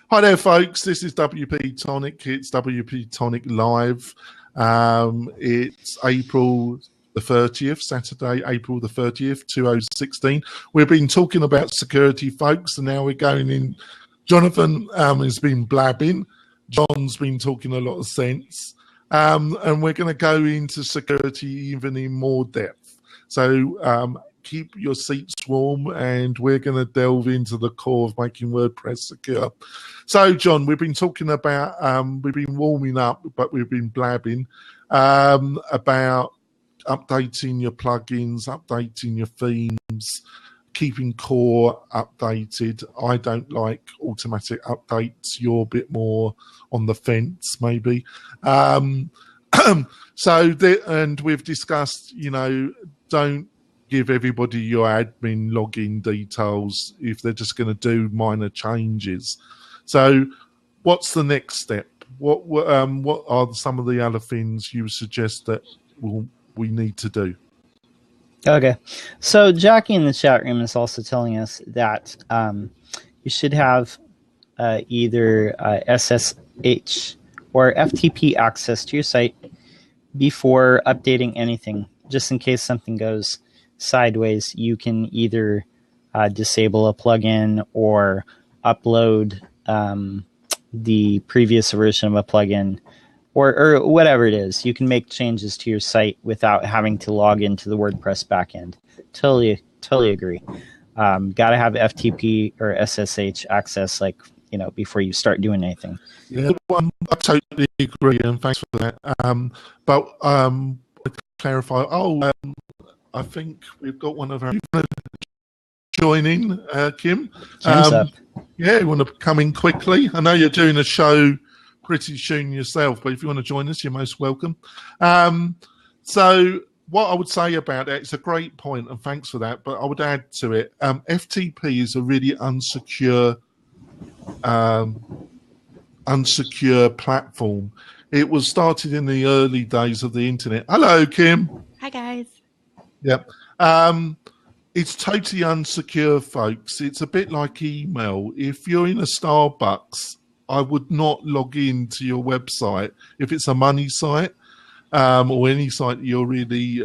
Hi there, folks. This is WP-Tonic. It's WP-Tonic Live. It's April the 30th, Saturday, April the 30th, 2016. We've been talking about security, folks, and now we're going in. Jonathan has been blabbing. John's been talking a lot of sense. And we're going to go into security even in more depth. So keep your seats warm, and we're going to delve into the core of making WordPress secure. So, John, we've been talking about, we've been warming up, but we've been blabbing about updating your plugins, updating your themes, keeping core updated. I don't like automatic updates. You're a bit more on the fence, maybe. And we've discussed, don't give everybody your admin login details if they're just going to do minor changes. So what's the next step? What are some of the other things you suggest that we need to do? Okay. So Jackie in the chat room is also telling us that you should have either SSH or FTP access to your site before updating anything, just in case something goes sideways. You can either disable a plugin or upload the previous version of a plugin, or whatever it is. You can make changes to your site without having to log into the WordPress backend. Totally agree. Got to have FTP or SSH access, before you start doing anything. Yeah, I totally agree, and thanks for that. But to clarify, I think we've got one of our joining, Kim. Kim's up. Yeah, you want to come in quickly? I know you're doing a show pretty soon yourself, but if you want to join us, you're most welcome. So what I would say about that, it's a great point, and thanks for that, but I would add to it, FTP is a really unsecure platform. It was started in the early days of the internet. Hello, Kim. Hi, guys. Yep. It's totally unsecure, folks. It's a bit like email. If you're in a Starbucks, I would not log in to your website if it's a money site or any site you really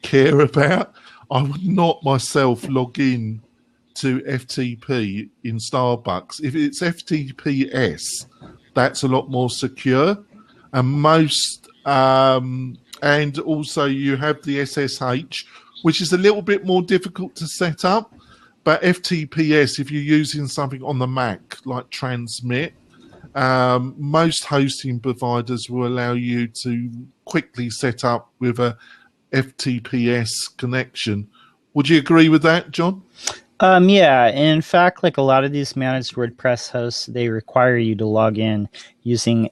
care about. I would not myself log in to FTP in Starbucks. If it's FTPS, that's a lot more secure. And and also you have the SSH, which is a little bit more difficult to set up. But FTPS, if you're using something on the Mac, like Transmit, most hosting providers will allow you to quickly set up with a FTPS connection. Would you agree with that, John? Yeah. In fact, like a lot of these managed WordPress hosts, they require you to log in using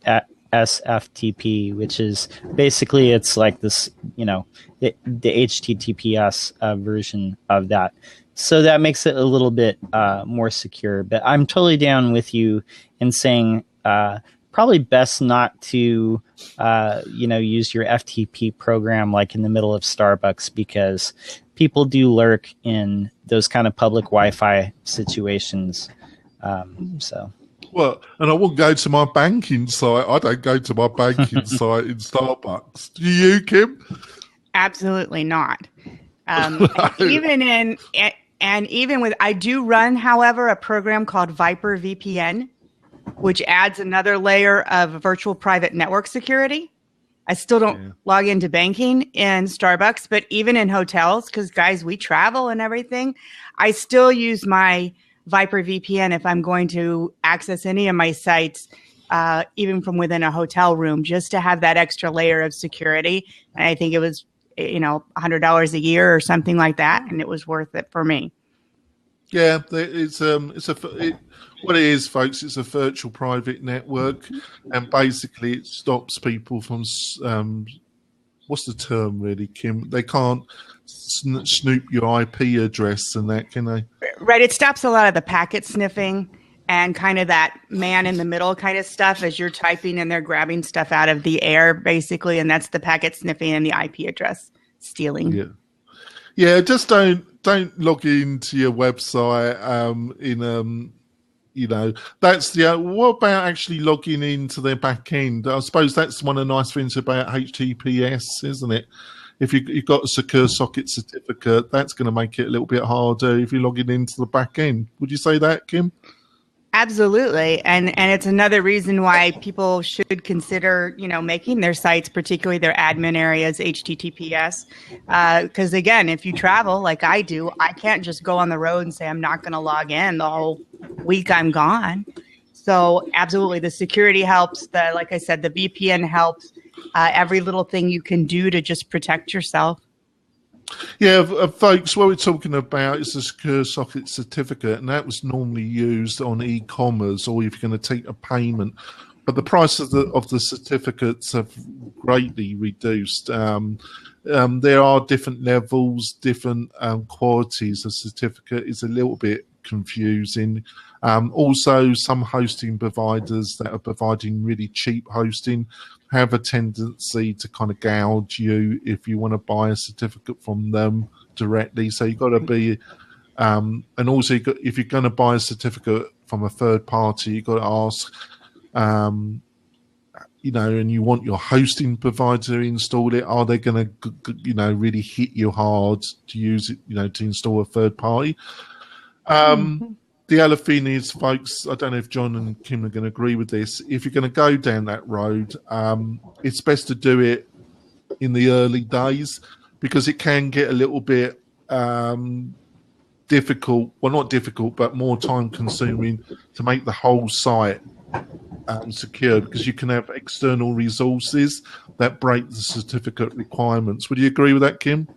SFTP, which is basically, it's like this, the HTTPS version of that. So that makes it a little bit more secure. But I'm totally down with you in saying probably best not to, use your FTP program like in the middle of Starbucks, because people do lurk in those kind of public Wi-Fi situations. Well, and I won't go to my banking site. I don't go to my banking site in Starbucks. Do you, Kim? Absolutely not. Even with, I do run, however, a program called Viper VPN, which adds another layer of virtual private network security. I still don't log into banking in Starbucks, but even in hotels, because guys, we travel and everything, I still use my Viper VPN if I'm going to access any of my sites, even from within a hotel room, just to have that extra layer of security. And I think it was, $100 a year or something like that, and it was worth it for me. Yeah, what it is, folks. It's a virtual private network, and basically it stops people from what's the term, really, Kim? They can't snoop your IP address and that, can they? Right. It stops a lot of the packet sniffing and kind of that man in the middle kind of stuff as you're typing and they're grabbing stuff out of the air, basically. And that's the packet sniffing and the IP address stealing. Yeah. Yeah. Just don't log into your website You know, that's the. What about actually logging into their back end? I suppose that's one of the nice things about HTTPS, isn't it? If you've got a secure socket certificate, that's going to make it a little bit harder if you're logging into the back end. Would you say that, Kim? Absolutely. And it's another reason why people should consider, making their sites, particularly their admin areas, HTTPS. Because again, if you travel like I do, I can't just go on the road and say, I'm not going to log in the whole week I'm gone. So absolutely, the security helps. Like I said, the VPN helps. Every little thing you can do to just protect yourself. Yeah, folks, what we're talking about is the secure socket certificate, and that was normally used on e-commerce or if you're going to take a payment. But the price of the certificates have greatly reduced. There are different levels, different qualities. The certificate is a little bit confusing. Also, some hosting providers that are providing really cheap hosting have a tendency to kind of gouge you if you want to buy a certificate from them directly. So you've got to be, and also if you're going to buy a certificate from a third party, you've got to ask, and you want your hosting provider to install it. Are they going to, really hit you hard to use it, to install a third party? The other thing is, folks, I don't know if John and Kim are going to agree with this. If you're going to go down that road, it's best to do it in the early days because it can get a little bit difficult. Well, not difficult, but more time consuming to make the whole site secure because you can have external resources that break the certificate requirements. Would you agree with that, Kim?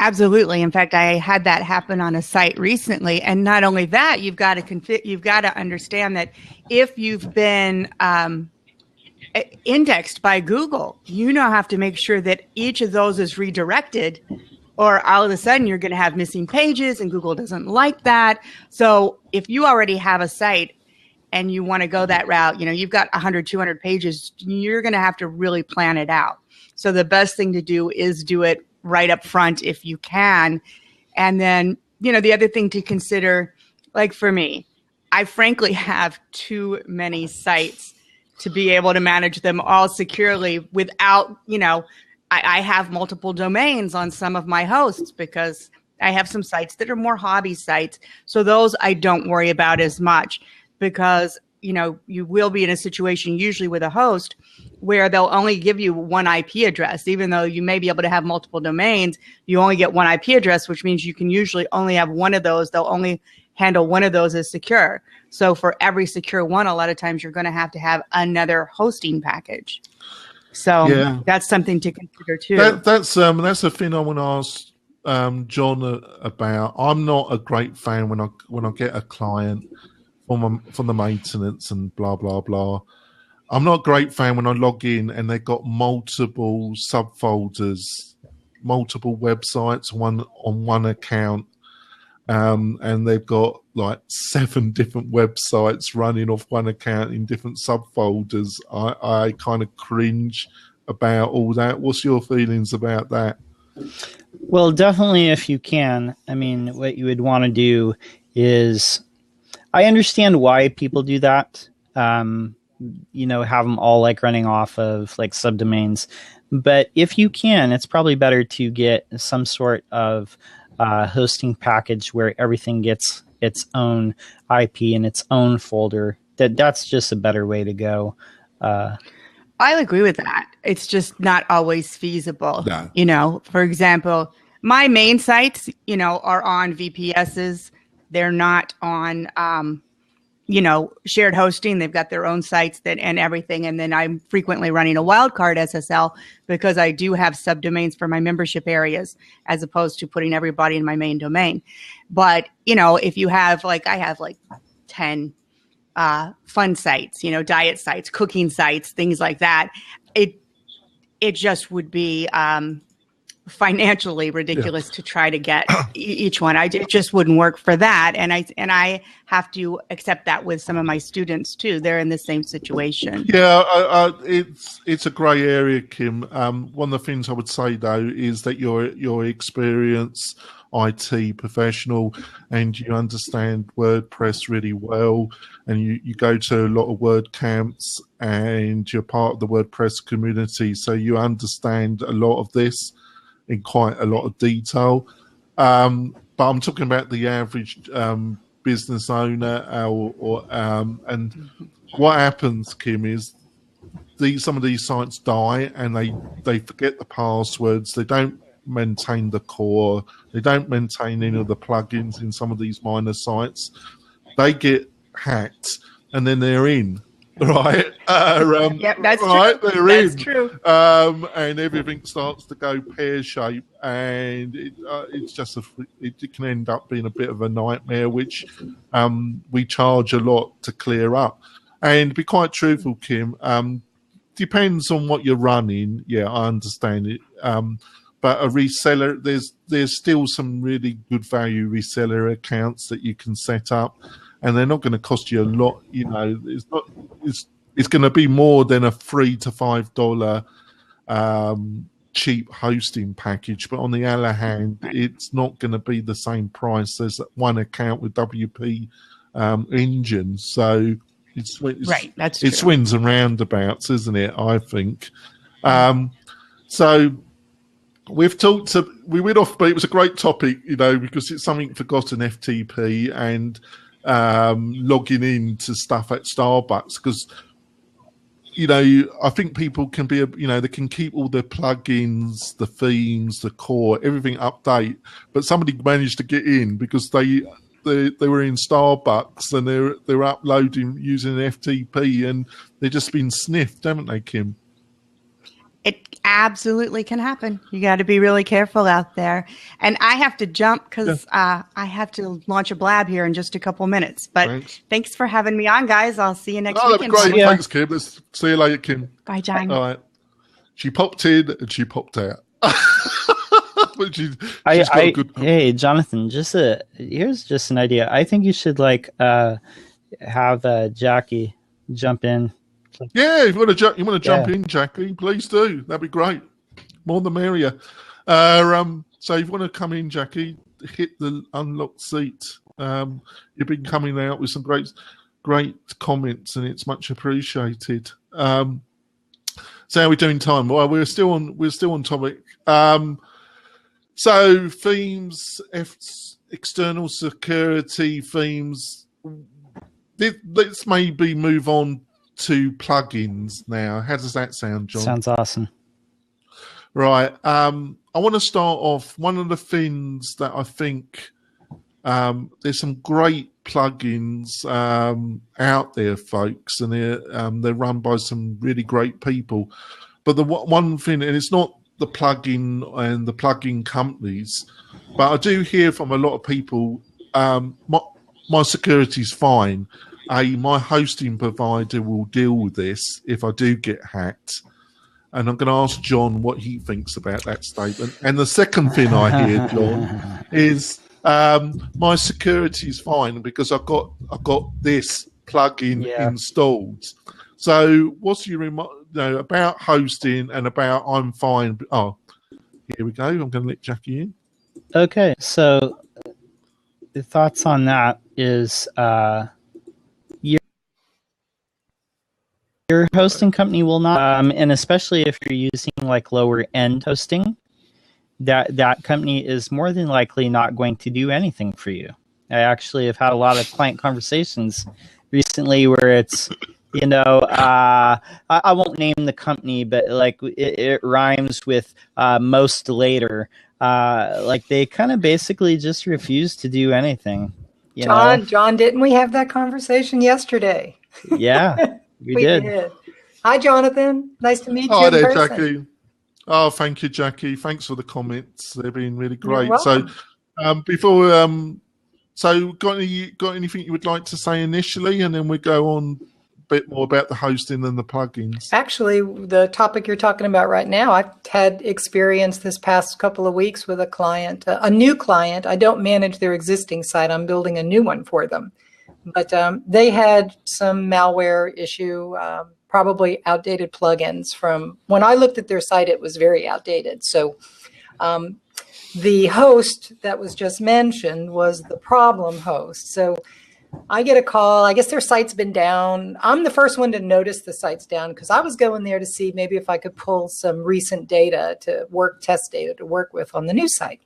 Absolutely. In fact, I had that happen on a site recently. And not only that, you've got to understand that if you've been indexed by Google, you now have to make sure that each of those is redirected, or all of a sudden you're going to have missing pages and Google doesn't like that. So if you already have a site and you want to go that route, you've got 100, 200 pages, you're going to have to really plan it out. So the best thing to do is do it right up front if you can. And then, the other thing to consider, like for me, I frankly have too many sites to be able to manage them all securely without, I have multiple domains on some of my hosts because I have some sites that are more hobby sites. So those I don't worry about as much because, you will be in a situation usually with a host where they'll only give you one IP address. Even though you may be able to have multiple domains, you only get one IP address, which means you can usually only have one of those. They'll only handle one of those as secure. So for every secure one, a lot of times you're going to have another hosting package. So yeah, that's something to consider too. That's a thing I want to ask John about. I'm not a great fan when I get a client from the maintenance and blah blah blah. I'm not a great fan when I log in and they've got multiple subfolders, multiple websites on one account, and they've got like 7 different websites running off one account in different subfolders. I kind of cringe about all that. What's your feelings about that? Well, definitely if you can. I mean, what you would want to do is, I understand why people do that. Have them all like running off of like subdomains. But if you can, it's probably better to get some sort of hosting package where everything gets its own IP and its own folder. That's just a better way to go. I agree with that. It's just not always feasible. No. For example, my main sites, are on VPSs. They're not on, shared hosting. They've got their own sites and everything. And then I'm frequently running a wildcard SSL because I do have subdomains for my membership areas as opposed to putting everybody in my main domain. But, if you have I have 10 fun sites, diet sites, cooking sites, things like that, it just would be financially ridiculous to try to get each one. It just wouldn't work for that. And I have to accept that with some of my students too. They're in the same situation. Yeah, it's a grey area, Kim. One of the things I would say though is that your experience IT professional and you understand WordPress really well, and you go to a lot of WordCamps and you're part of the WordPress community, so you understand a lot of this in quite a lot of detail. But I'm talking about the average business owner, and what happens, Kim, is some of these sites die and they forget the passwords. They don't maintain the core. They don't maintain any of the plugins in some of these minor sites. They get hacked and then they're in. Right. Yep, that's right. true. They're That's in. true. And everything starts to go pear-shaped, and it's just it can end up being a bit of a nightmare, which we charge a lot to clear up. And to be quite truthful, Kim, depends on what you're running. Yeah, I understand it. But a reseller, there's still some really good value reseller accounts that you can set up. And they're not going to cost you a lot, you know. It's going to be more than a $3 to $5 cheap hosting package. But on the other hand, it's not going to be the same price as one account with WP engine. So it's Right, that's true. It swings and roundabouts, isn't it? I think. So we've talked. We went off, but it was a great topic, you know, because it's something forgotten, FTP and logging into stuff at Starbucks, because you know I think people can be, you know, they can keep all the plugins, the themes, the core, everything update, but somebody managed to get in because they were in Starbucks and they're uploading using an FTP and they've just been sniffed, haven't they, Kim? It absolutely can happen. You got to be really careful out there. And I have to jump because I have to launch a blab here in just a couple minutes. But thanks for having me on, guys. I'll see you next week. That'd be great. Yeah. Thanks, Kim. Let's see you later, Kim. Bye, John. All right. She popped in and she popped out. But she's got a good... Hey, Jonathan, here's just an idea. I think you should have Jackie jump in. Yeah, if you want to jump in, Jackie, please do. That'd be great. More the merrier. So if you want to come in, Jackie, hit the unlocked seat. You've been coming out with some great comments, and it's much appreciated. So how are we doing time? Well, we're still on topic. So themes, external security themes. Let's maybe move on to plugins now. How does that sound, John? Sounds awesome. Right. I want to start off. One of the things that I think there's some great plugins out there, folks, and they're run by some really great people. But the one thing, and it's not the plugin and the plugin companies, but I do hear from a lot of people, my security's fine. My hosting provider will deal with this if I do get hacked. And I'm going to ask John what he thinks about that statement. And the second thing I hear, John, is my security is fine because I've got this plugin installed. So what's your about hosting and about I'm fine? Oh, here we go. I'm going to let Jackie in. Okay, so the thoughts on that is your hosting company will not, and especially if you're using like lower end hosting, that company is more than likely not going to do anything for you. I actually have had a lot of client conversations recently where it's, I won't name the company, but like it rhymes with most later. Like they kind of basically just refuse to do anything. John, didn't we have that conversation yesterday? Yeah. We did. Hi, Jonathan. Nice to meet you. Hi there, person. Jackie. Oh, thank you, Jackie. Thanks for the comments. They've been really great. You're welcome. So got anything you would like to say initially, and then we go on a bit more about the hosting and the plugins. Actually, the topic you're talking about right now, I've had experience this past couple of weeks with a client, a new client. I don't manage their existing site. I'm building a new one for them. But they had some malware issue, probably outdated plugins from when I looked at their site, it was very outdated. So the host that was just mentioned was the problem host. So I get a call. I guess their site's been down. I'm the first one to notice the site's down because I was going there to see maybe if I could pull some recent data test data to work with on the new site.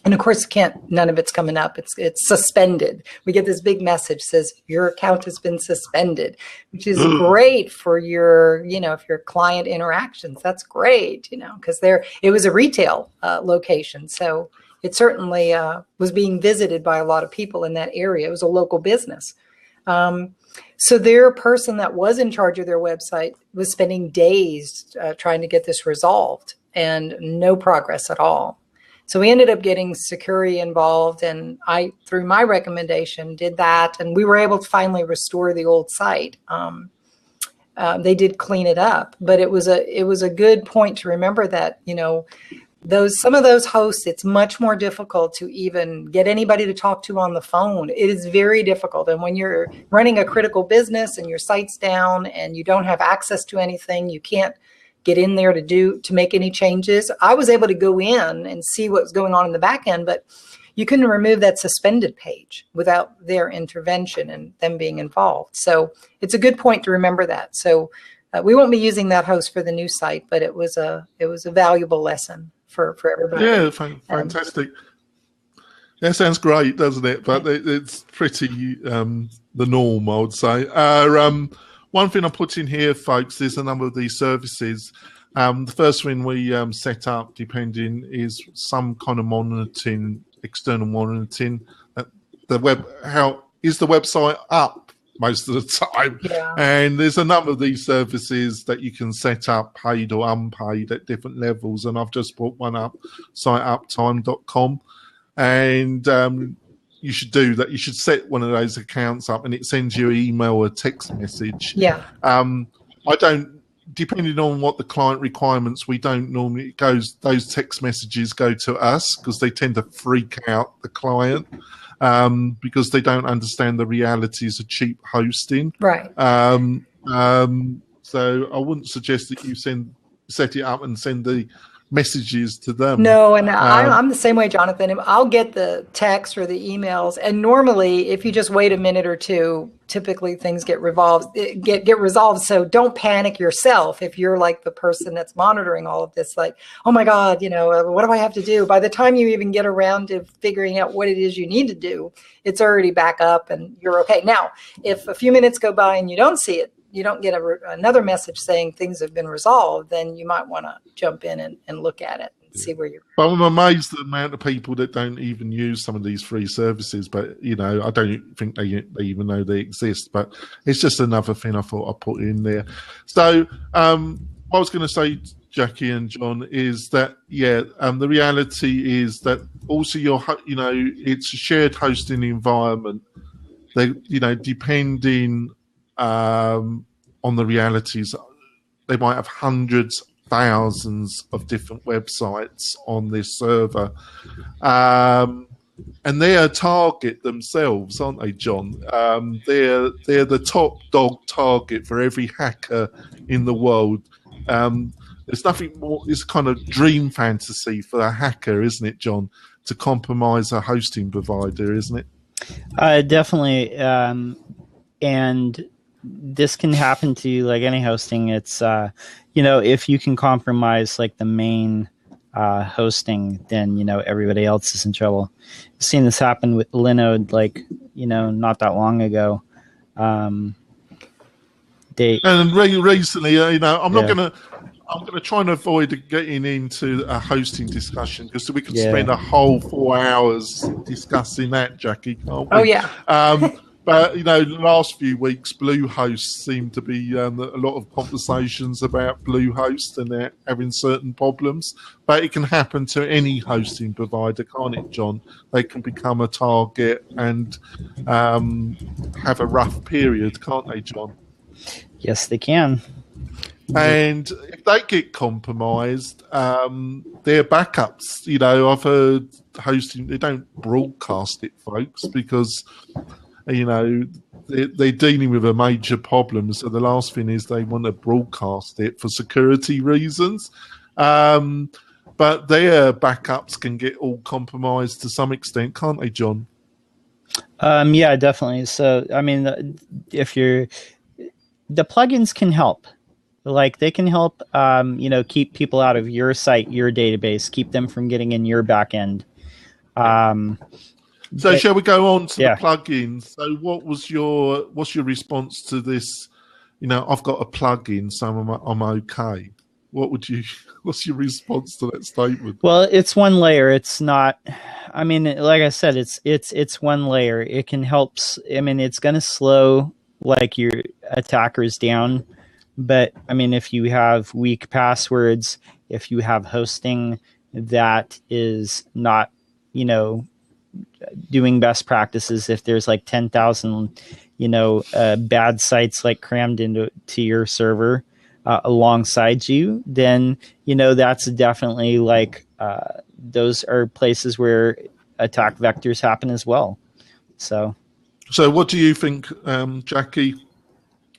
And of course, none of it's coming up. It's suspended. We get this big message says your account has been suspended, which is great for your, if your client interactions. That's great, because it was a retail location. So it certainly was being visited by a lot of people in that area. It was a local business. So their person that was in charge of their website was spending days trying to get this resolved and no progress at all. So we ended up getting security involved, and I, through my recommendation, did that, and we were able to finally restore the old site. They did clean it up, but it was a good point to remember that some of those hosts, it's much more difficult to even get anybody to talk to on the phone. It is very difficult, and when you're running a critical business and your site's down and you don't have access to anything, you can't get in there to make any changes. I was able to go in and see what's going on in the back end, but you couldn't remove that suspended page without their intervention and them being involved. So it's a good point to remember that. So we won't be using that host for the new site, but it was a valuable lesson for everybody. Yeah, fantastic. That sounds great, doesn't it? But it's pretty the norm, I would say. One thing I put in here, folks, is a number of these services. The first one we set up, depending, is some kind of monitoring, external monitoring. How is the website up most of the time? Yeah. And there's a number of these services that you can set up, paid or unpaid, at different levels. And I've just put one up, siteuptime.com, and you should do that. You should set one of those accounts up, and it sends you an email or a text message. Yeah. I don't, depending on what the client requirements, we don't normally those text messages go to us because they tend to freak out the client because they don't understand the realities of cheap hosting. Right. So I wouldn't suggest that you set it up and send the messages to them. No, and I'm the same way, Jonathan. I'll get the text or the emails, and normally, if you just wait a minute or two, typically things get resolved. So don't panic yourself if you're like the person that's monitoring all of this. Like, oh my God, what do I have to do? By the time you even get around to figuring out what it is you need to do, it's already back up and you're okay. Now, if a few minutes go by and you don't see it, you don't get another message saying things have been resolved, then you might want to jump in and look at it and see where you're. But I'm amazed at the amount of people that don't even use some of these free services. But, I don't think they even know they exist. But it's just another thing I thought I'd put in there. So what I was going to say, Jackie and John, is that, the reality is that also it's a shared hosting environment. They, depending on the realities, they might have hundreds, thousands of different websites on this server, and they're a target themselves, aren't they, John? They're the top dog target for every hacker in the world. There's nothing more. It's kind of dream fantasy for a hacker, isn't it, John, to compromise a hosting provider, isn't it? Definitely, and this can happen to like any hosting. It's if you can compromise like the main hosting, then everybody else is in trouble. I've seen this happen with Linode, not that long ago. And recently, I'm going to try and avoid getting into a hosting discussion because we could spend a whole 4 hours discussing that, Jackie, can't we? Oh yeah. But, the last few weeks, Bluehost seemed to be a lot of conversations about Bluehost and they're having certain problems. But it can happen to any hosting provider, can't it, John? They can become a target and have a rough period, can't they, John? Yes, they can. And if they get compromised, their backups, I've heard hosting, they don't broadcast it, folks, because they're dealing with a major problem. So the last thing is they want to broadcast it for security reasons. But but their backups can get all compromised to some extent, can't they, John? Yeah, definitely. So, I mean, if you're, the plugins can help. Like they can help, keep people out of your site, your database, keep them from getting in your backend. So shall we go on to the plugins? So what's your response to this? I've got a plugin, so I'm okay. What's your response to that statement? Well, it's one layer. It's not, I mean, like I said, it's one layer. It can help. I mean, it's going to slow like your attackers down. But I mean, if you have weak passwords, if you have hosting that is not, doing best practices, if there's like 10,000, bad sites like crammed into your server alongside you, then, that's definitely like those are places where attack vectors happen as well. So what do you think, Jackie?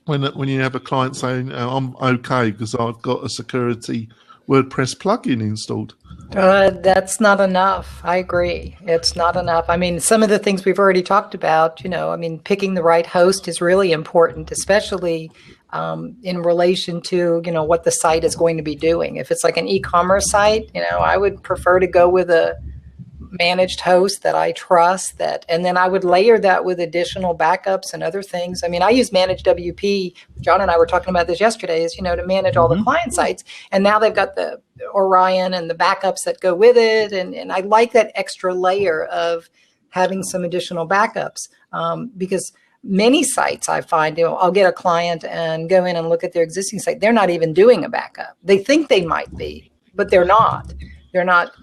When you have a client saying, I'm okay because I've got a security WordPress plugin installed? That's not enough. I agree. It's not enough. I mean, some of the things we've already talked about, picking the right host is really important, especially in relation to, what the site is going to be doing. If it's like an e-commerce site, I would prefer to go with a managed host that I trust, and then I would layer that with additional backups and other things. I mean, I use managed WP. John and I were talking about this yesterday, is, to manage all the client sites. And now they've got the Orion and the backups that go with it. And I like that extra layer of having some additional backups because many sites I find, I'll get a client and go in and look at their existing site. They're not even doing a backup. They think they might be, but they're not. They're not.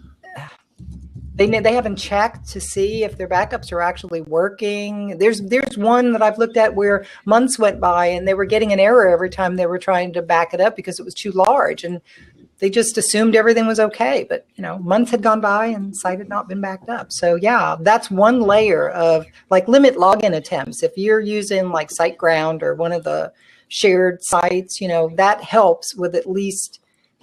They haven't checked to see if their backups are actually working. There's one that I've looked at where months went by and they were getting an error every time they were trying to back it up because it was too large, and they just assumed everything was okay. But months had gone by and the site had not been backed up. So yeah, that's one layer of like limit login attempts. If you're using like SiteGround or one of the shared sites, that helps with at least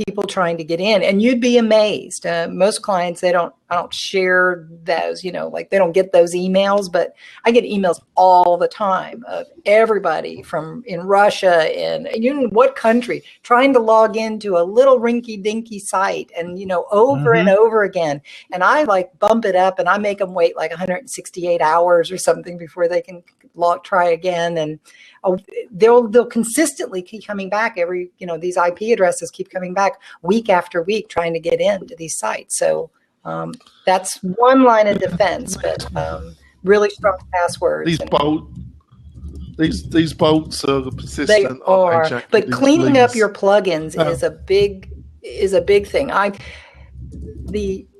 people trying to get in. And you'd be amazed. Most clients, I don't share those, like they don't get those emails, but I get emails all the time of everybody from in Russia and what country trying to log into a little rinky dinky site and, over and over again. And I like bump it up and I make them wait like 168 hours or something before they can try again. And they'll consistently keep coming back these IP addresses keep coming back week after week trying to get into these sites. So that's one line of defense, but really strong passwords. These bolts are persistent. They are, but cleaning up your plugins is a big thing.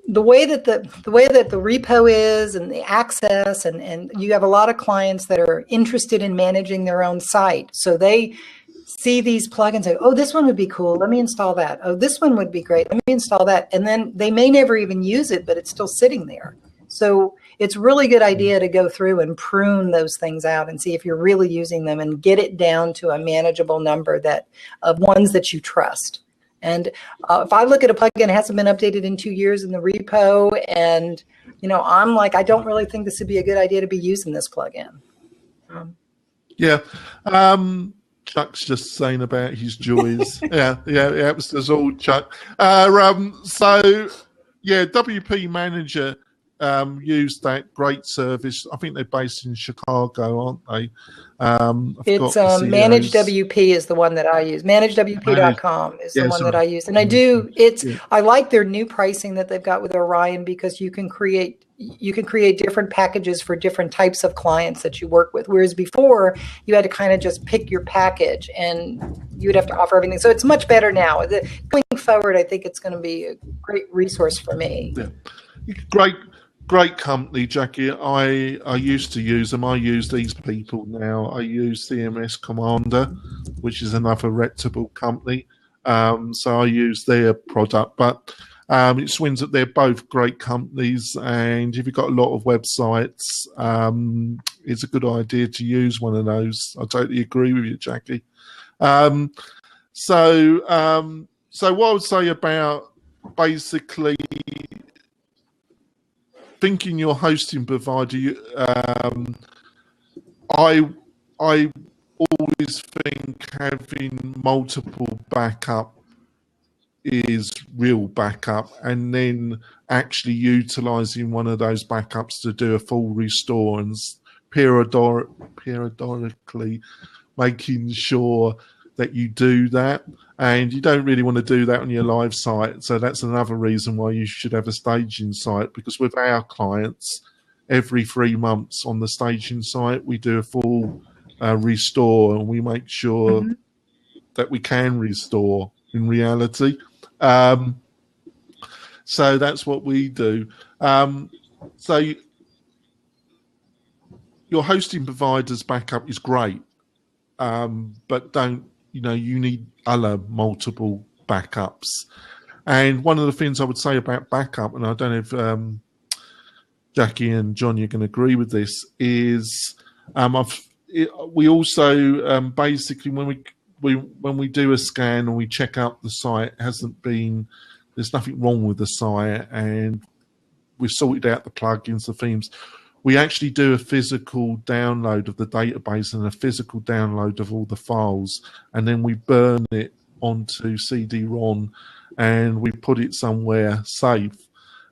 The way that the repo is and the access and you have a lot of clients that are interested in managing their own site. So they see these plugins and say, oh, this one would be cool. Let me install that. Oh, this one would be great. Let me install that. And then they may never even use it, but it's still sitting there. So it's a really good idea to go through and prune those things out and see if you're really using them and get it down to a manageable number of ones that you trust. And if I look at a plugin, it hasn't been updated in 2 years in the repo, and I'm like, I don't really think this would be a good idea to be using this plugin. Yeah. Chuck's just saying about his joys. yeah, it was all Chuck. So, yeah, WP Manager used that great service. I think they're based in Chicago, aren't they? It's Managed WP is the one that I use. ManagedWP.com is the one that I use. And I like their new pricing that they've got with Orion because you can create different packages for different types of clients that you work with. Whereas before you had to kind of just pick your package and you would have to offer everything. So it's much better now. Going forward, I think it's going to be a great resource for me. Yeah. Great company, Jackie. I used to use them. I use these people now. I use CMS Commander, which is another reputable company. So I use their product. But it swings that they're both great companies. And if you've got a lot of websites, it's a good idea to use one of those. I totally agree with you, Jackie. So what I would say about basically thinking your hosting provider, I always think having multiple backup is real backup, and then actually utilizing one of those backups to do a full restore and periodically making sure that you do that. And you don't really want to do that on your live site. So that's another reason why you should have a staging site, because with our clients, every 3 months on the staging site, we do a full restore, and we make sure that we can restore in reality. So that's what we do. So your hosting provider's backup is great, but don't, you need other multiple backups. And one of the things I would say about backup, and I don't know if Jackie and John, you're going to agree with this, is we also basically when we do a scan and we check out the site, there's nothing wrong with the site, and we've sorted out the plugins, the themes. We actually do a physical download of the database and a physical download of all the files, and then we burn it onto CD-ROM and we put it somewhere safe.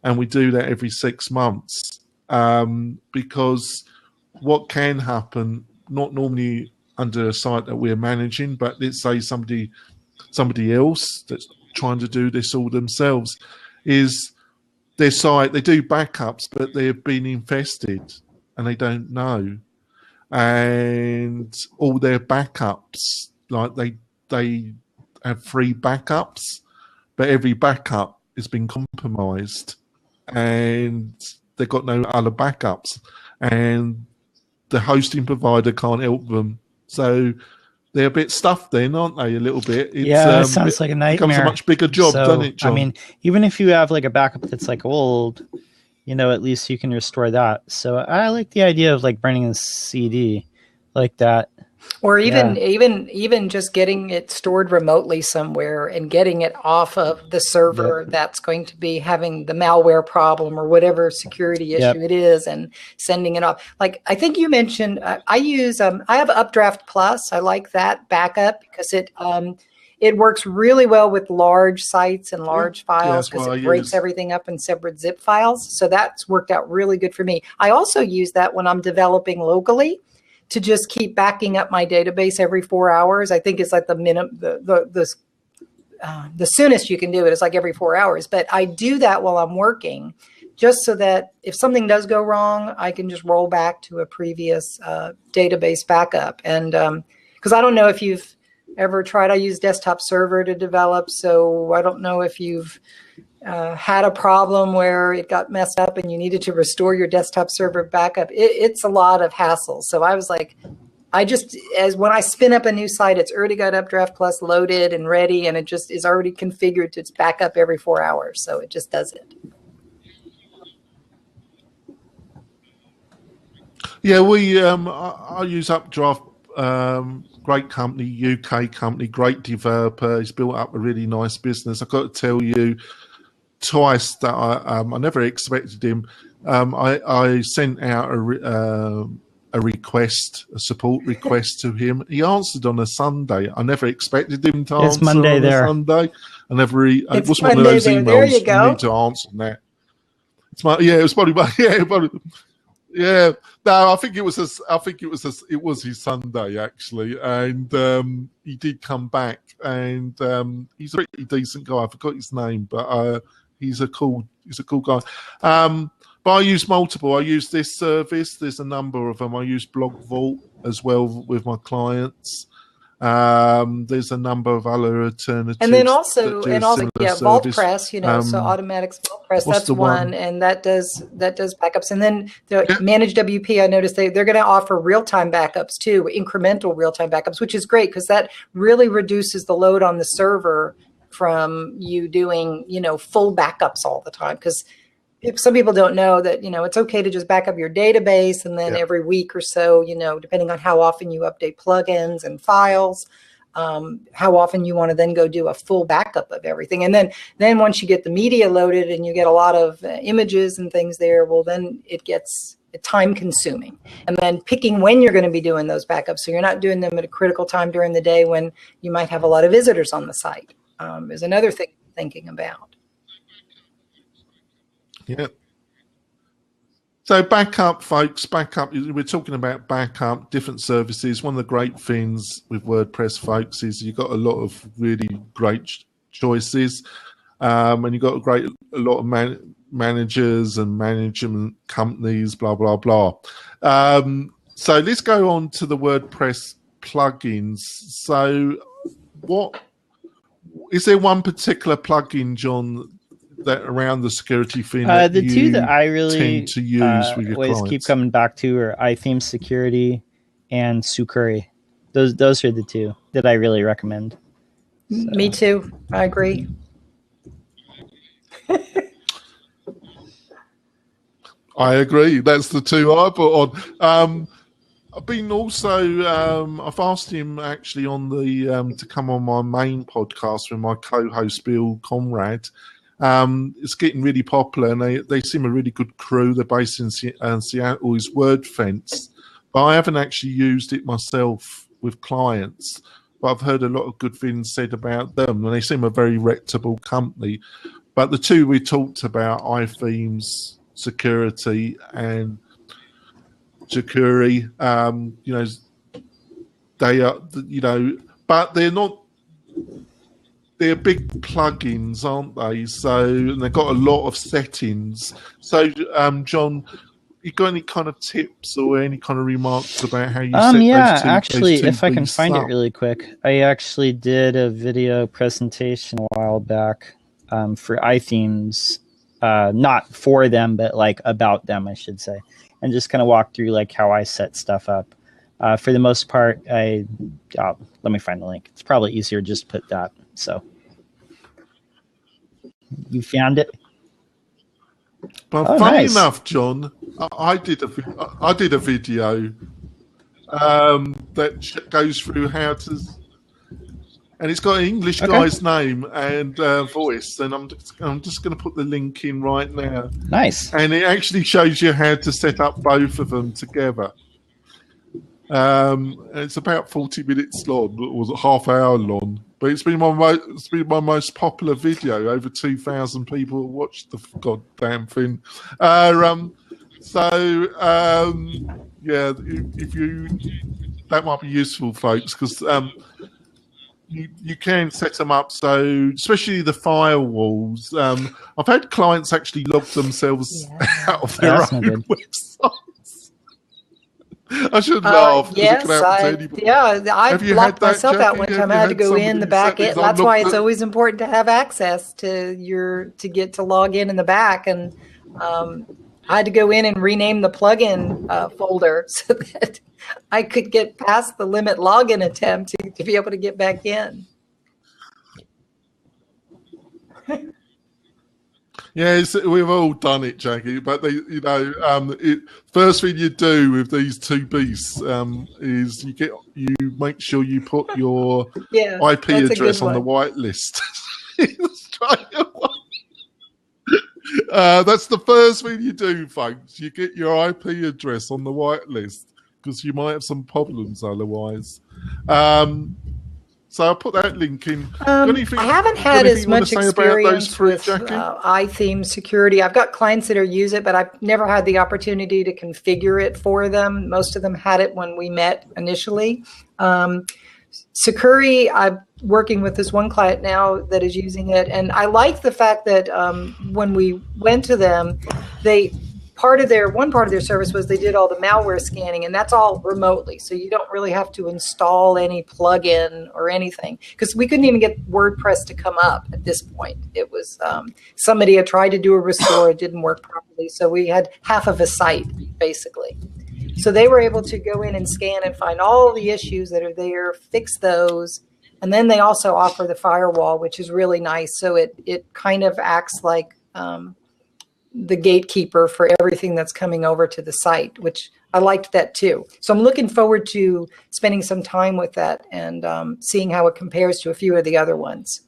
And we do that every 6 months, because what can happen, not normally under a site that we're managing, but let's say somebody else that's trying to do this all themselves, is their site, they do backups, but they've been infested and they don't know. And all their backups, like they have 3 backups, but every backup has been compromised and they've got no other backups. And the hosting provider can't help them. So they're a bit stuffed then, aren't they? A little bit. It sounds like a nightmare. It becomes a much bigger job, doesn't it, John? I mean, even if you have like a backup that's like old, at least you can restore that. So I like the idea of like burning a CD like that. Or even just getting it stored remotely somewhere and getting it off of the server that's going to be having the malware problem or whatever security issue it is, and sending it off. Like I think you mentioned, I use I have Updraft Plus. I like that backup because it works really well with large sites and large files because it breaks everything up in separate zip files. So that's worked out really good for me. I also use that when I'm developing locally, to just keep backing up my database every 4 hours. I think it's like the minimum, the soonest you can do it is like every 4 hours. But I do that while I'm working, just so that if something does go wrong, I can just roll back to a previous database backup. And because I don't know if you've ever tried, I use desktop server to develop, so I don't know if you've had a problem where it got messed up and you needed to restore your desktop server backup. It's a lot of hassle. So I was like, as when I spin up a new site, it's already got Updraft Plus loaded and ready, and it just is already configured to back up every 4 hours. So it just does it. Yeah, I use Updraft. Great company, UK company, great developer. He's built up a really nice business. I've got to tell you, twice that I never expected him. I sent out a request, a support request to him. He answered on a Sunday. I never expected him to answer Monday on there. a Sunday. I never. It was Monday one of those there. emails There you go. need to answer on that. It was probably yeah. No, I think it was his Sunday actually, and he did come back, and he's a pretty decent guy. I forgot his name, but he's a cool guy. But I use multiple. I use this service. There's a number of them. I use Blog Vault as well with my clients. There's a number of other alternatives. And then also VaultPress, so Automatic's VaultPress, that's one, and that does backups. And then the Managed WP, I noticed they're going to offer real-time backups too, incremental real-time backups, which is great because that really reduces the load on the server from you doing, full backups all the time. Because some people don't know that, it's okay to just back up your database and then every week or so, depending on how often you update plugins and files, how often you want to then go do a full backup of everything. And then once you get the media loaded and you get a lot of images and things there, well, then it gets time consuming. And then picking when you're going to be doing those backups, so you're not doing them at a critical time during the day when you might have a lot of visitors on the site, is another thing thinking about. Yeah. So backup, folks, backup, we're talking about backup, different services. One of the great things with WordPress, folks, is you've got a lot of really great choices, and you've got a lot of managers and management companies, blah, blah, blah. So let's go on to the WordPress plugins. So is there one particular plugin, John, that around the security thing that the two that I really tend to use with your always clients? keep coming back to are iTheme Security and Sucuri. Those are the two that I really recommend. So. Me too. I agree. I agree. That's the two I put on. I've been also. I've asked him actually on the to come on my main podcast with my co-host Bill Conrad. It's getting really popular, and they seem a really good crew. They're based in Seattle. Is WordFence, but I haven't actually used it myself with clients. But I've heard a lot of good things said about them, and they seem a very reputable company. But the two we talked about, iThemes Security and Sucuri, they are, but they're not. They're big plugins, aren't they? So, and they've got a lot of settings. So, John, you got any kind of tips or any kind of remarks about how you set yeah, those two, actually, those two if I can beasts find up? it really quick, I actually did a video presentation a while back for iThemes, not for them, but like about them, I should say, and just kind of walk through like how I set stuff up. For the most part, let me find the link. It's probably easier just to put that. So you found it? But funny enough, John, I did a video that goes through how to, and it's got an English guy's name and voice, and I'm just going to put the link in right now. Nice. And it actually shows you how to set up both of them together. It's about 40 minutes long, or half hour long, but it's been my most popular video. Over 2,000 people watched the goddamn thing. If you, that might be useful, folks, because you can set them up. So, especially the firewalls. I've had clients actually log themselves out of their own websites. I should laugh. Yes, I blocked myself out one time. I had to go in the back end. That's why it's always important to have access to get to log in the back. And I had to go in and rename the plugin folder so that I could get past the limit login attempt to be able to get back in. Yeah, we've all done it, Jackie. But first thing you do with these two beasts is you make sure you put your IP address on the whitelist. That's the first thing you do, folks. You get your IP address on the whitelist because you might have some problems otherwise. So I'll put that link in. I haven't had as much experience with iTheme Security. I've got clients that use it, but I've never had the opportunity to configure it for them. Most of them had it when we met initially. Sucuri, I'm working with this one client now that is using it, and I like the fact that when we went to them, one part of their service was they did all the malware scanning, and that's all remotely. So you don't really have to install any plugin or anything, because we couldn't even get WordPress to come up at this point. It was somebody had tried to do a restore, it didn't work properly. So we had half of a site basically. So they were able to go in and scan and find all the issues that are there, fix those. And then they also offer the firewall, which is really nice. So it kind of acts like the gatekeeper for everything that's coming over to the site, which I liked that too. So I'm looking forward to spending some time with that and seeing how it compares to a few of the other ones.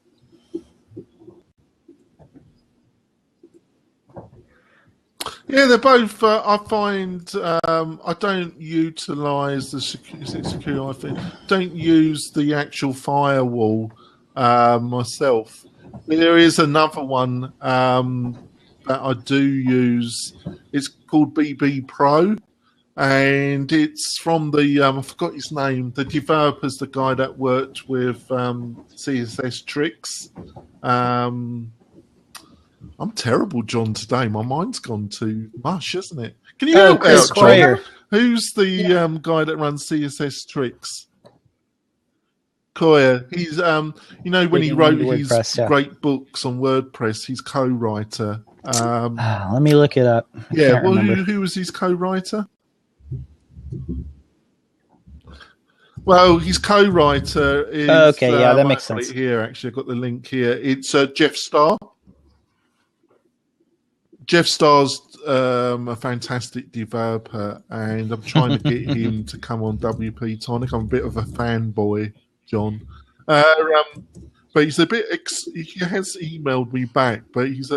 Yeah, they're both. I find I don't utilize the security. I think don't use the actual firewall myself. There is another one that I do use. It's called BB Pro, and it's from the I forgot his name. The developer's the guy that worked with CSS Tricks. I'm terrible, John, today. My mind's gone to mush, hasn't it? Can you help Chris out, John? Coyer. Who's the guy that runs CSS Tricks? Coyer. He's you know, when he wrote his great books on WordPress, he's co-writer. Let me look it up. Yeah, well, who was his co-writer? Well, his co-writer is okay, yeah, that makes sense. Here, actually, I've got the link here. It's Jeff Starr. Jeff Starr's a fantastic developer, and I'm trying to get him to come on WP-Tonic. I'm a bit of a fanboy, John. But he's a bit. He has emailed me back, but he's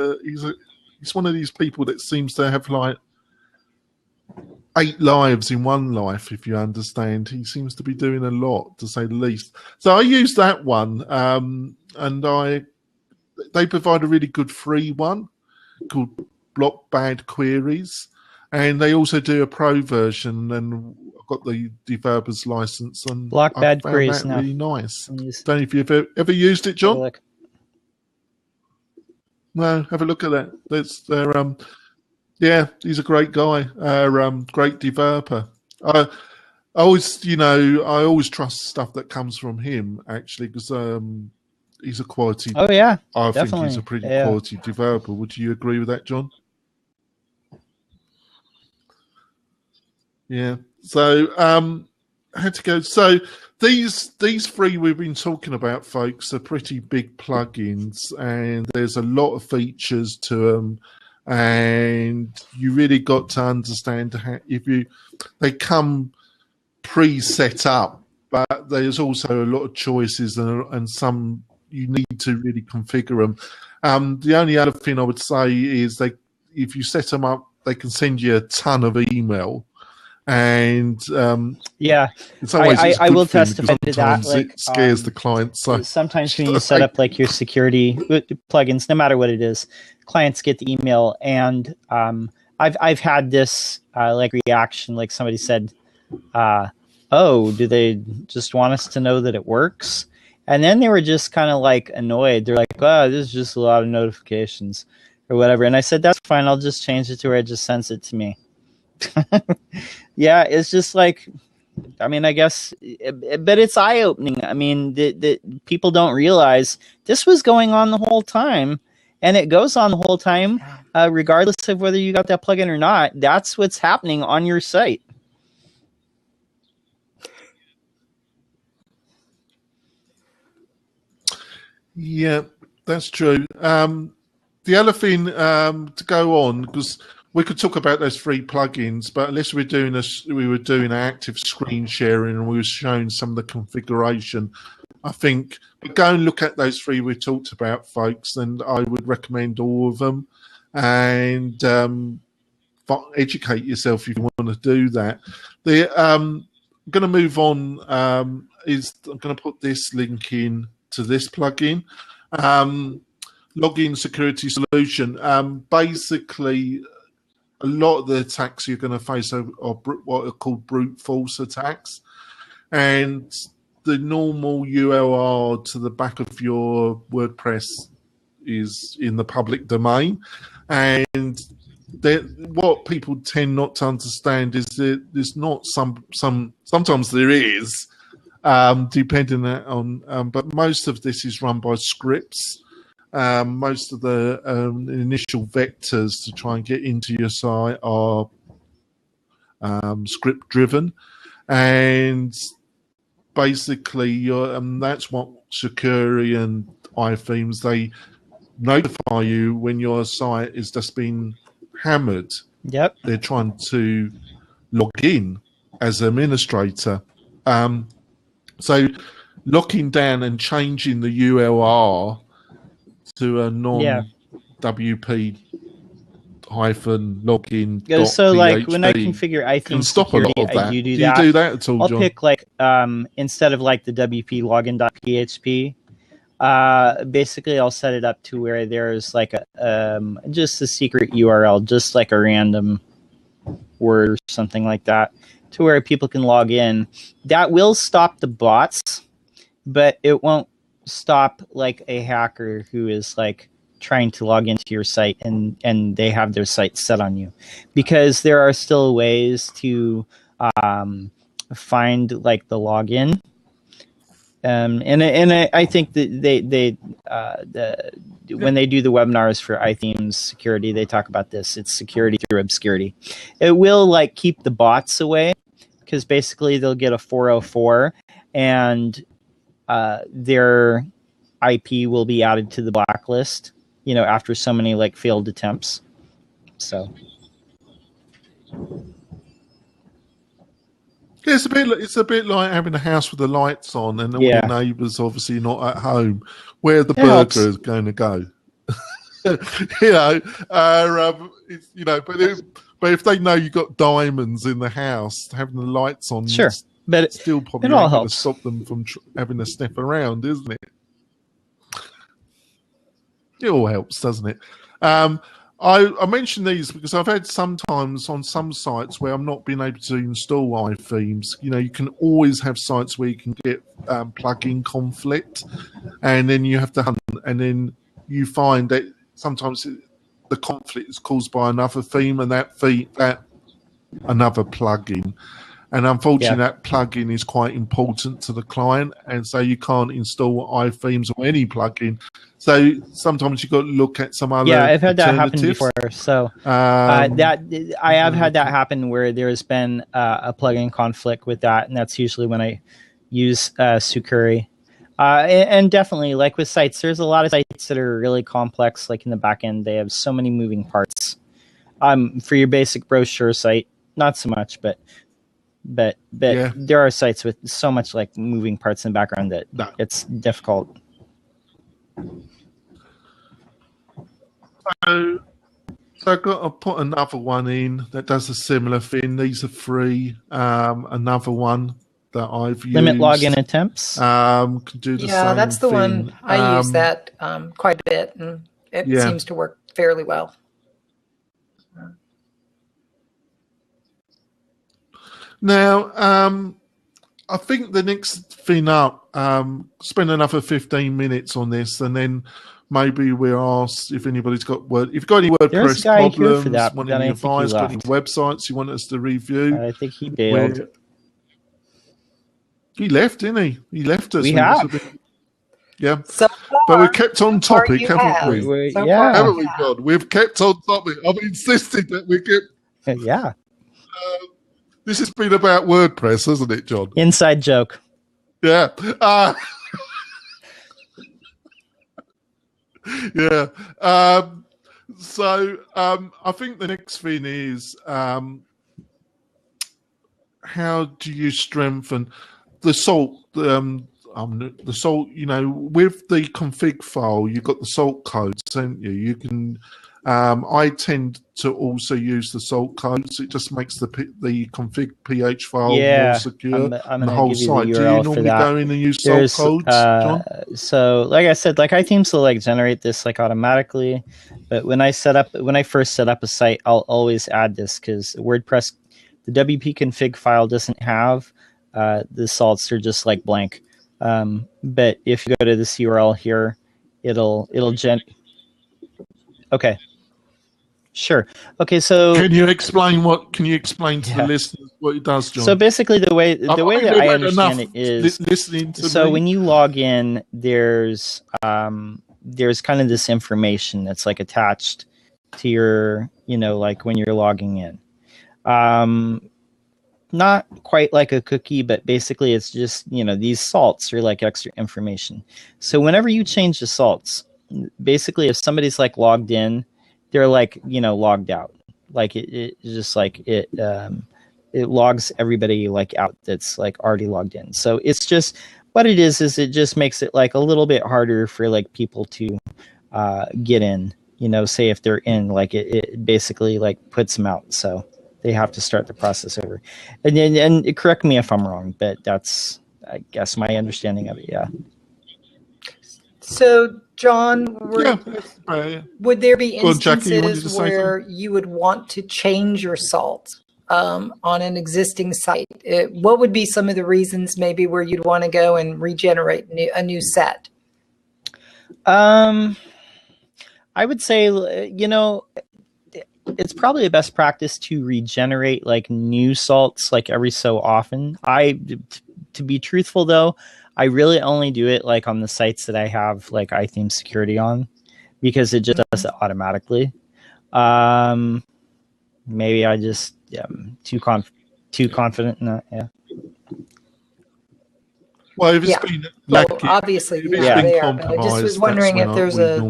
one of these people that seems to have like 8 lives in one life, if you understand. He seems to be doing a lot, to say the least. So I use that one, and they provide a really good free one called Block Bad Queries, and they also do a pro version, and I've got the developer's license, and Block Bad Queries. That really nice. Don't know if you've ever used it, John. No, have a look at that. They're yeah, he's a great guy, great developer. I always trust stuff that comes from him, actually, because he's a quality. Oh yeah, I definitely. think he's a pretty quality developer. Would you agree with that, John? Yeah. So I had to go. So these 3 we've been talking about, folks, are pretty big plugins, and there's a lot of features to them. And you really got to understand how they come pre-set up, but there's also a lot of choices, and some you need to really configure them. The only other thing I would say is if you set them up, they can send you a ton of email. And yeah, I will testify to that. Like, it scares the client. So sometimes when you set up like your security plugins, no matter what it is, clients get the email, and I've had this like reaction, like somebody said, "Oh, do they just want us to know that it works?" And then they were just kind of like annoyed. They're like, "Oh, this is just a lot of notifications or whatever." And I said, "That's fine. I'll just change it to where it just sends it to me." Yeah, it's just like, I mean, I guess, but it's eye-opening. I mean, the people don't realize this was going on the whole time, and it goes on the whole time, regardless of whether you got that plugin or not. That's what's happening on your site. Yeah, that's true. The other thing to go on, because we could talk about those 3 plugins, but unless we were doing active screen sharing and we were showing some of the configuration, I think go and look at those 3 we talked about, folks, and I would recommend all of them, and educate yourself if you want to do that. I'm going to move on. I'm going to put this link in to this plugin. Login Security Solution. Basically, a lot of the attacks you're going to face are what are called brute force attacks, and the normal URL to the back of your WordPress is in the public domain, and what people tend not to understand is that there's not sometimes there is, depending on, but most of this is run by scripts. Most of the initial vectors to try and get into your site are script driven, and basically that's what Sucuri and iThemes, they notify you when your site is just been hammered. Yep. They're trying to log in as administrator. So locking down and changing the URL to a non-WP login. So like when I configure iTheme stop security, a lot of that. I do Do that. you do that at all, I'll John? pick like instead of like the WP login.php, basically I'll set it up to where there's like a just a secret URL, just like a random word or something like that, to where people can log in. That will stop the bots, but it won't stop like a hacker who is like trying to log into your site and they have their site set on you, because there are still ways to find like the login. And I think that when they do the webinars for iTheme's security, they talk about this. It's security through obscurity. It will like keep the bots away, because basically they'll get a 404 and their IP will be added to the blacklist, after so many like failed attempts. So yeah, it's a bit like having a house with the lights on and all your neighbours obviously not at home. Where the burglar is going to go? But if they know you've got diamonds in the house, having the lights on, sure, but it's still probably going to stop them from having a sniff around, isn't it? It all helps, doesn't it? I mention these because I've had sometimes on some sites where I'm not being able to install iThemes. You can always have sites where you can get plugin conflict, and then you have to hunt, and then you find that sometimes the conflict is caused by another theme and that another plugin. And unfortunately, that plugin is quite important to the client, and so you can't install iThemes or any plugin. So sometimes you've got to look at some other. Yeah, I've had that happen before. So I have had that happen where there's been a plugin conflict with that, and that's usually when I use Sucuri. And definitely, like with sites, there's a lot of sites that are really complex. Like in the back end, they have so many moving parts. For your basic brochure site, not so much, but there are sites with so much like moving parts in the background that it's difficult. So I've got to put another one in that does a similar thing. These are free. Another one that I've used. Limit login attempts. Can do the same that's the thing. one I use that quite a bit, and it seems to work fairly well. Now, I think the next thing up, spend another 15 minutes on this, and then maybe we'll ask if anybody's got if you've got any WordPress problems, want any advice, got any websites you want us to review. I think he bailed. He left, didn't he? He left us. We have. Yeah. So but we kept on topic, haven't we? Haven't we, John? We've kept on topic. I've insisted that we kept. Yeah. This has been about WordPress, hasn't it, John? Inside joke. Yeah. Yeah. So I think the next thing is how do you strengthen the salt? The salt, with the config file, you've got the salt codes, haven't you? You can. I tend to also use the salt codes. It just makes the config PH file more secure. I'm the whole site. Do you normally go in and use salt codes, John? So, like I said, like iThemes will like generate this like automatically, but when I first set up a site, I'll always add this because WordPress, the WP config file doesn't have the salts; are just like blank. But if you go to this URL here, it'll Okay. Sure. Okay. So can you explain to the listeners what it does, John? So basically, the way that I understand it is listening to so me. when you log in, there's kind of this information that's like attached to your, like when you're logging in. Not quite like a cookie, but basically it's just, these salts are like extra information. So whenever you change the salts, basically if somebody's like logged in, they're like, logged out. Like it just like it, it logs everybody like out that's like already logged in. So it's just what it is it just makes it like a little bit harder for like people to get in. You know, say if they're in, like it basically like puts them out. So they have to start the process over. And then, and correct me if I'm wrong, but that's, I guess, my understanding of it. Yeah. So, John, would there be Go on, Jackie, instances where you would want to change your salt on an existing site? What would be some of the reasons maybe where you'd want to go and regenerate a new set? I would say, you know, it's probably a best practice to regenerate like new salts like every so often. To be truthful though, I really only do it like on the sites that I have like iTheme security on, because it just does it automatically. Maybe I just too confident in that. Yeah. Well, if it's been obviously they are. But I just was wondering if there's a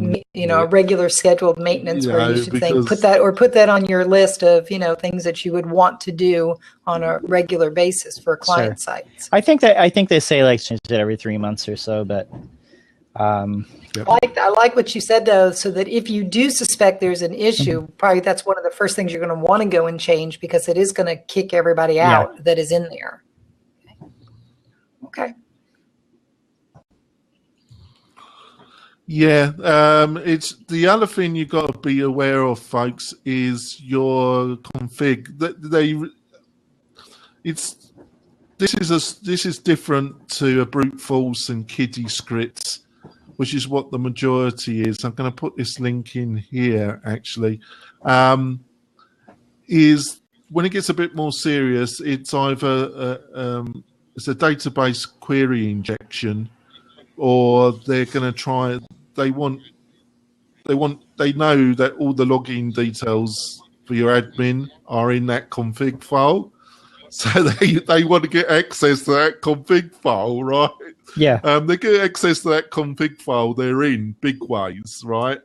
regular scheduled maintenance where you should put that on your list of things that you would want to do on a regular basis for client sites. I think they say like change it every 3 months or so, but I like what you said though, so that if you do suspect there's an issue, probably that's one of the first things you're going to want to go and change, because it is going to kick everybody out that is in there. Okay. Yeah, it's the other thing you've got to be aware of, folks, is your config. This is different to a brute force and kiddie scripts, which is what the majority is. I'm going to put this link in here. Actually, is when it gets a bit more serious, it's either it's a database query injection, or they're going to try. They know that all the login details for your admin are in that config file, so they want to get access to that config file, right? Yeah. They get access to that config file. They're in big ways, right?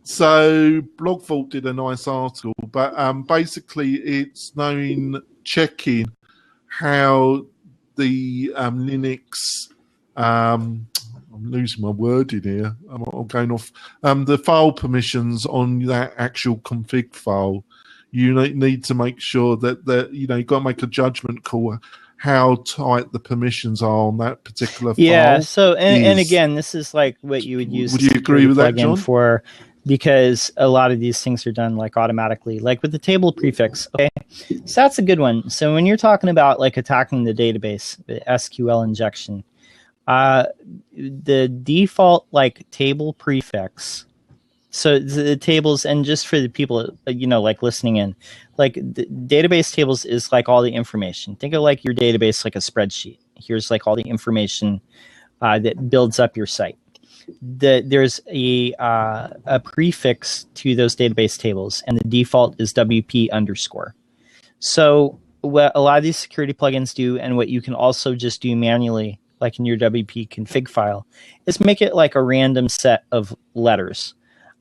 So Blog Vault did a nice article, but basically it's checking how the Linux. I'm losing my word in here. I'm going off. The file permissions on that actual config file. You need to make sure that you've got to make a judgment call how tight the permissions are on that particular file. Yeah. So and again, this is like what you would use. Would you agree with that, John? For, because a lot of these things are done like automatically, like with the table prefix. Okay, so that's a good one. So when you're talking about like attacking the database, the SQL injection. The default like table prefix. So the tables, and just for the people, like listening in, like the database tables is like all the information. Think of like your database like a spreadsheet. Here's like all the information that builds up your site. There's a prefix to those database tables, and the default is WP_. So what a lot of these security plugins do, and what you can also just do manually, like in your WP config file, is make it like a random set of letters.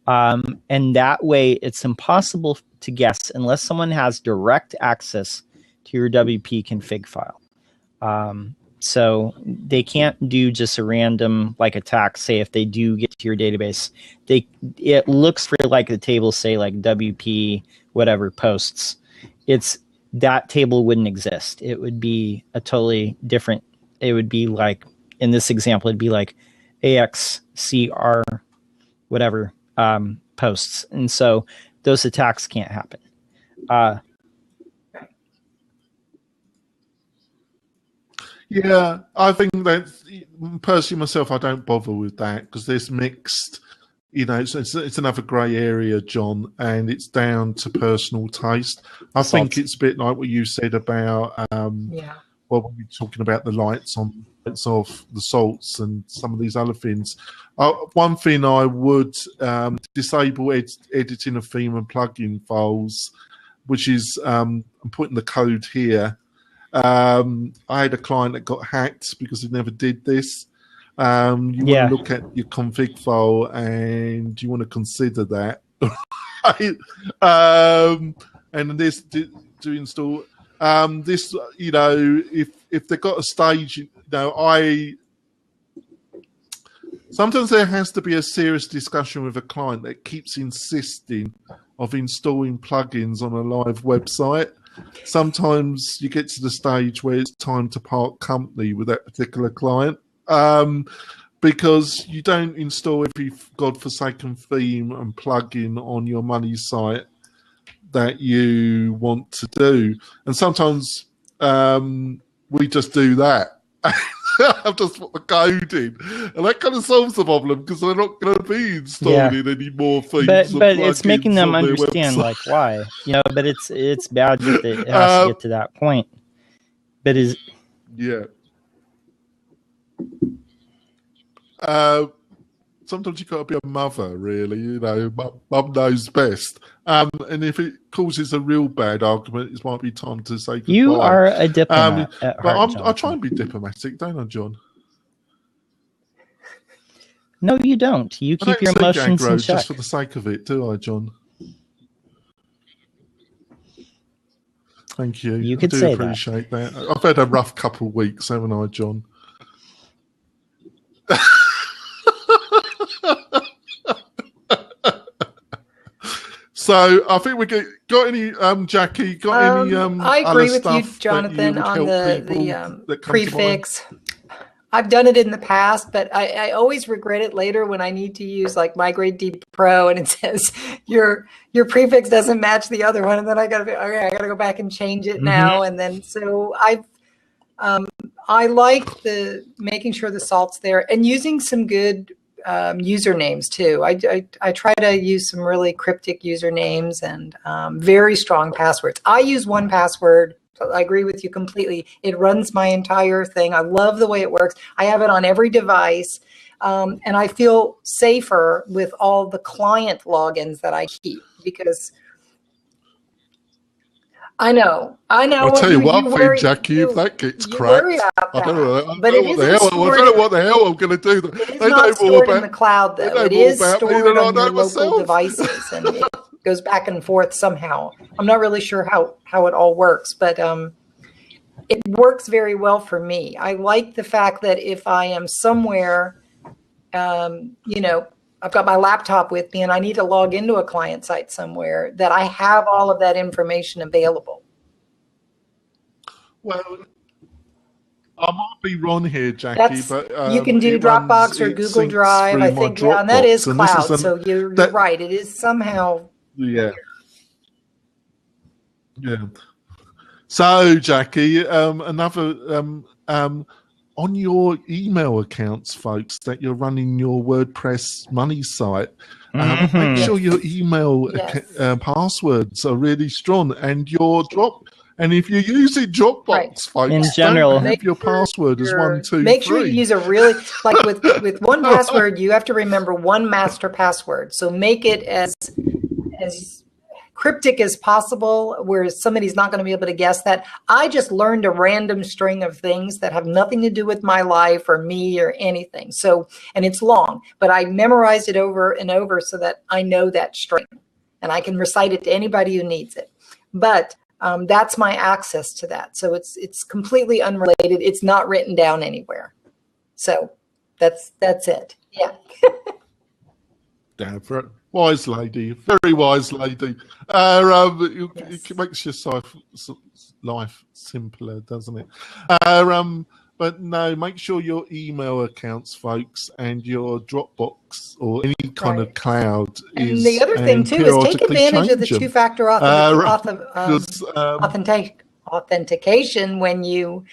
And that way it's impossible to guess unless someone has direct access to your WP config file. So they can't do just a random like attack. Say if they do get to your database, it looks for like the table, say like WP whatever posts. That table wouldn't exist. It would be a totally different. It would be like, in this example, it'd be like AXCR whatever posts. And so those attacks can't happen. Yeah, I think that personally myself, I don't bother with that, because there's mixed, it's another grey area, John, and it's down to personal taste. I think it's a bit like what you said about well, when we're talking about the lights off the salts and some of these other things. One thing I would disable editing of theme and plugin files, which is I'm putting the code here. I had a client that got hacked because he never did this. You want to look at your config file and you want to consider that. And this to install this. You know, if they've got a stage, you know, sometimes there has to be a serious discussion with a client that keeps insisting of installing plugins on a live website. Sometimes you get to the stage where it's time to part company with that particular client, because you don't install every godforsaken theme and plugin on your money site that you want to do. And sometimes we just do that. I've just put the code in, and that kind of solves the problem because they're not going to be installing any more themes. But it's making them understand like why, you know. But it's bad that it has to get to that point. But sometimes you got to be a mother, really. You know, mum knows best. And if it causes a real bad argument, it might be time to say goodbye. You are a diplomat at heart, but I try and be diplomatic, don't I, John? No, you don't. You keep your emotions in check. Just for the sake of it, do I, John? Thank you. You could I do say appreciate that. I've had a rough couple of weeks, haven't I, John? So I think we got any Jackie? Got any? I agree with you, Jonathan, on the prefix. I've done it in the past, but I always regret it later when I need to use like MigrateDB Pro and it says your prefix doesn't match the other one, and then I gotta go back and change it now. And then so I like the making sure the salt's there and using some good usernames too. I try to use some really cryptic usernames and very strong passwords. I use 1Password. I agree with you completely. It runs my entire thing. I love the way it works. I have it on every device, and I feel safer with all the client logins that I keep because I know. I'll tell you one thing, Jackie, if that gets cracked, I don't know what the hell I'm going to do. It is not stored in the cloud, though. It is stored on your local devices, and it goes back and forth somehow. I'm not really sure how it all works, but it works very well for me. I like the fact that if I am somewhere, you know, I've got my laptop with me and I need to log into a client site somewhere, that I have all of that information available. Well, I might be wrong here, Jackie, but you can do Dropbox or Google Drive, I think, and that is cloud. So you're right. It is somehow. Yeah. So, Jackie, another on your email accounts, folks, that you're running your WordPress money site, make sure your email passwords are really strong, and and if you're using Dropbox, folks, in general, don't have your password as 1, 2, 3. Make sure you use a really with 1Password. You have to remember one master password. So make it as cryptic as possible, where somebody's not going to be able to guess that. I just learned a random string of things that have nothing to do with my life or me or anything. So, and it's long, but I memorized it over and over so that I know that string and I can recite it to anybody who needs it. But that's my access to that. So it's completely unrelated. It's not written down anywhere. So that's it. Yeah. Damn, wise lady, very wise lady. It makes your life simpler, doesn't it? But no, make sure your email accounts, folks, and your Dropbox or any kind of cloud and is. And the other thing too is take advantage of the two-factor authentication when you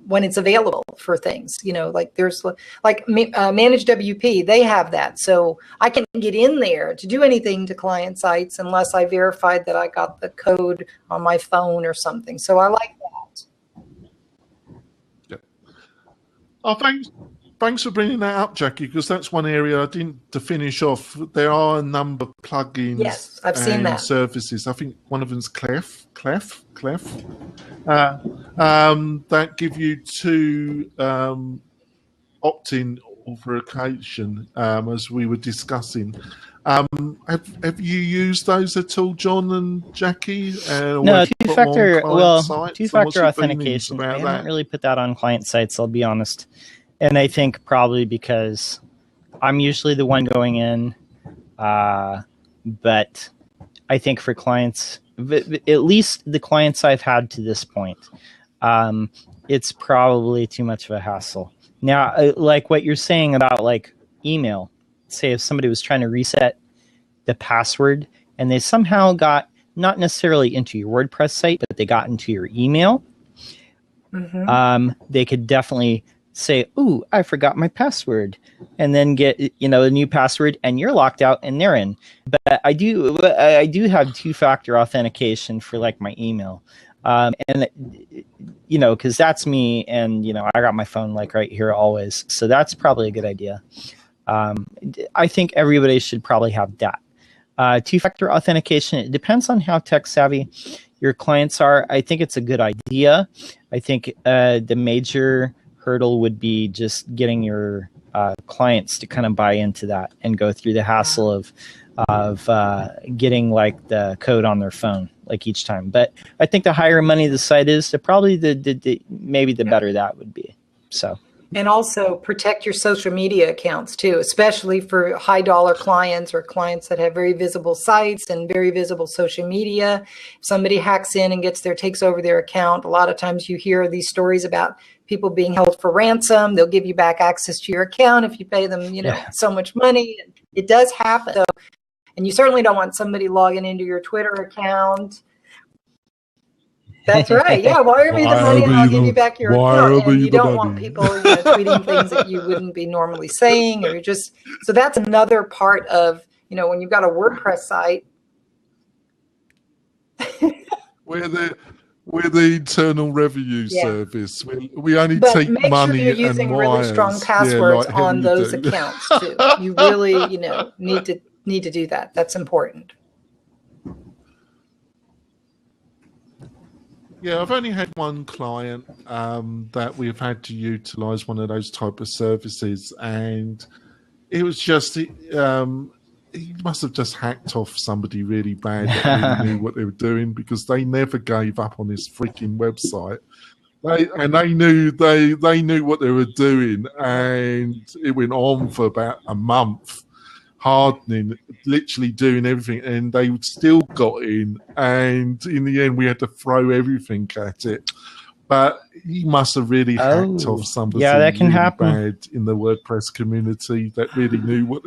when it's available for things. You know, like there's like Manage WP, they have that, so I can't get in there to do anything to client sites unless I verified that I got the code on my phone or something. So I like that. Oh, thanks for bringing that up, Jackie, because that's one area I didn't to finish off. There are a number of plugins yes, I've seen that. Services. I think one of them's Clef, that give you two opt-in authentication, as we were discussing. Have you used those at all, John and Jackie? No, two-factor. Well, sites? two-factor authentication. I haven't really put that on client sites. I'll be honest, and I think probably because I'm usually the one going in, but I think for clients, at least the clients I've had to this point, it's probably too much of a hassle. Now, like what you're saying about like email, say if somebody was trying to reset the password and they somehow got not necessarily into your WordPress site, but they got into your email, they could definitely say, "Ooh, I forgot my password," and then get a new password, and you're locked out and they're in. But I do have two-factor authentication for like my email, and because that's me, and I got my phone like right here always, so that's probably a good idea. I think everybody should probably have that. Two-factor authentication, it depends on how tech savvy your clients are. I think it's a good idea. I think the major hurdle would be just getting your clients to kind of buy into that and go through the hassle of getting like the code on their phone like each time. But I think the higher money the site is, probably maybe the better that would be. So. And also protect your social media accounts too, especially for high dollar clients or clients that have very visible sites and very visible social media. If somebody hacks in and takes over their account, a lot of times you hear these stories about people being held for ransom. They'll give you back access to your account if you pay them, so much money. It does happen. So, and you certainly don't want somebody logging into your Twitter account. That's right. Yeah, wire me the money and I'll give you back your account. And you don't want people tweeting things that you wouldn't be normally saying, or so that's another part of, when you've got a WordPress site. We're the Internal Revenue Service. We only take money and wires. Make sure you're using really strong passwords on those accounts too. You really, need to do that. That's important. Yeah, I've only had one client that we've had to utilize one of those type of services, and it was just he must have just hacked off somebody really bad that really knew what they were doing, because they never gave up on this freaking website. They knew what they were doing, and it went on for about a month. Hardening, literally doing everything, and they still got in, and in the end we had to throw everything at it. But he must have really hacked off somebody that can really happen. bad in the WordPress community that really knew what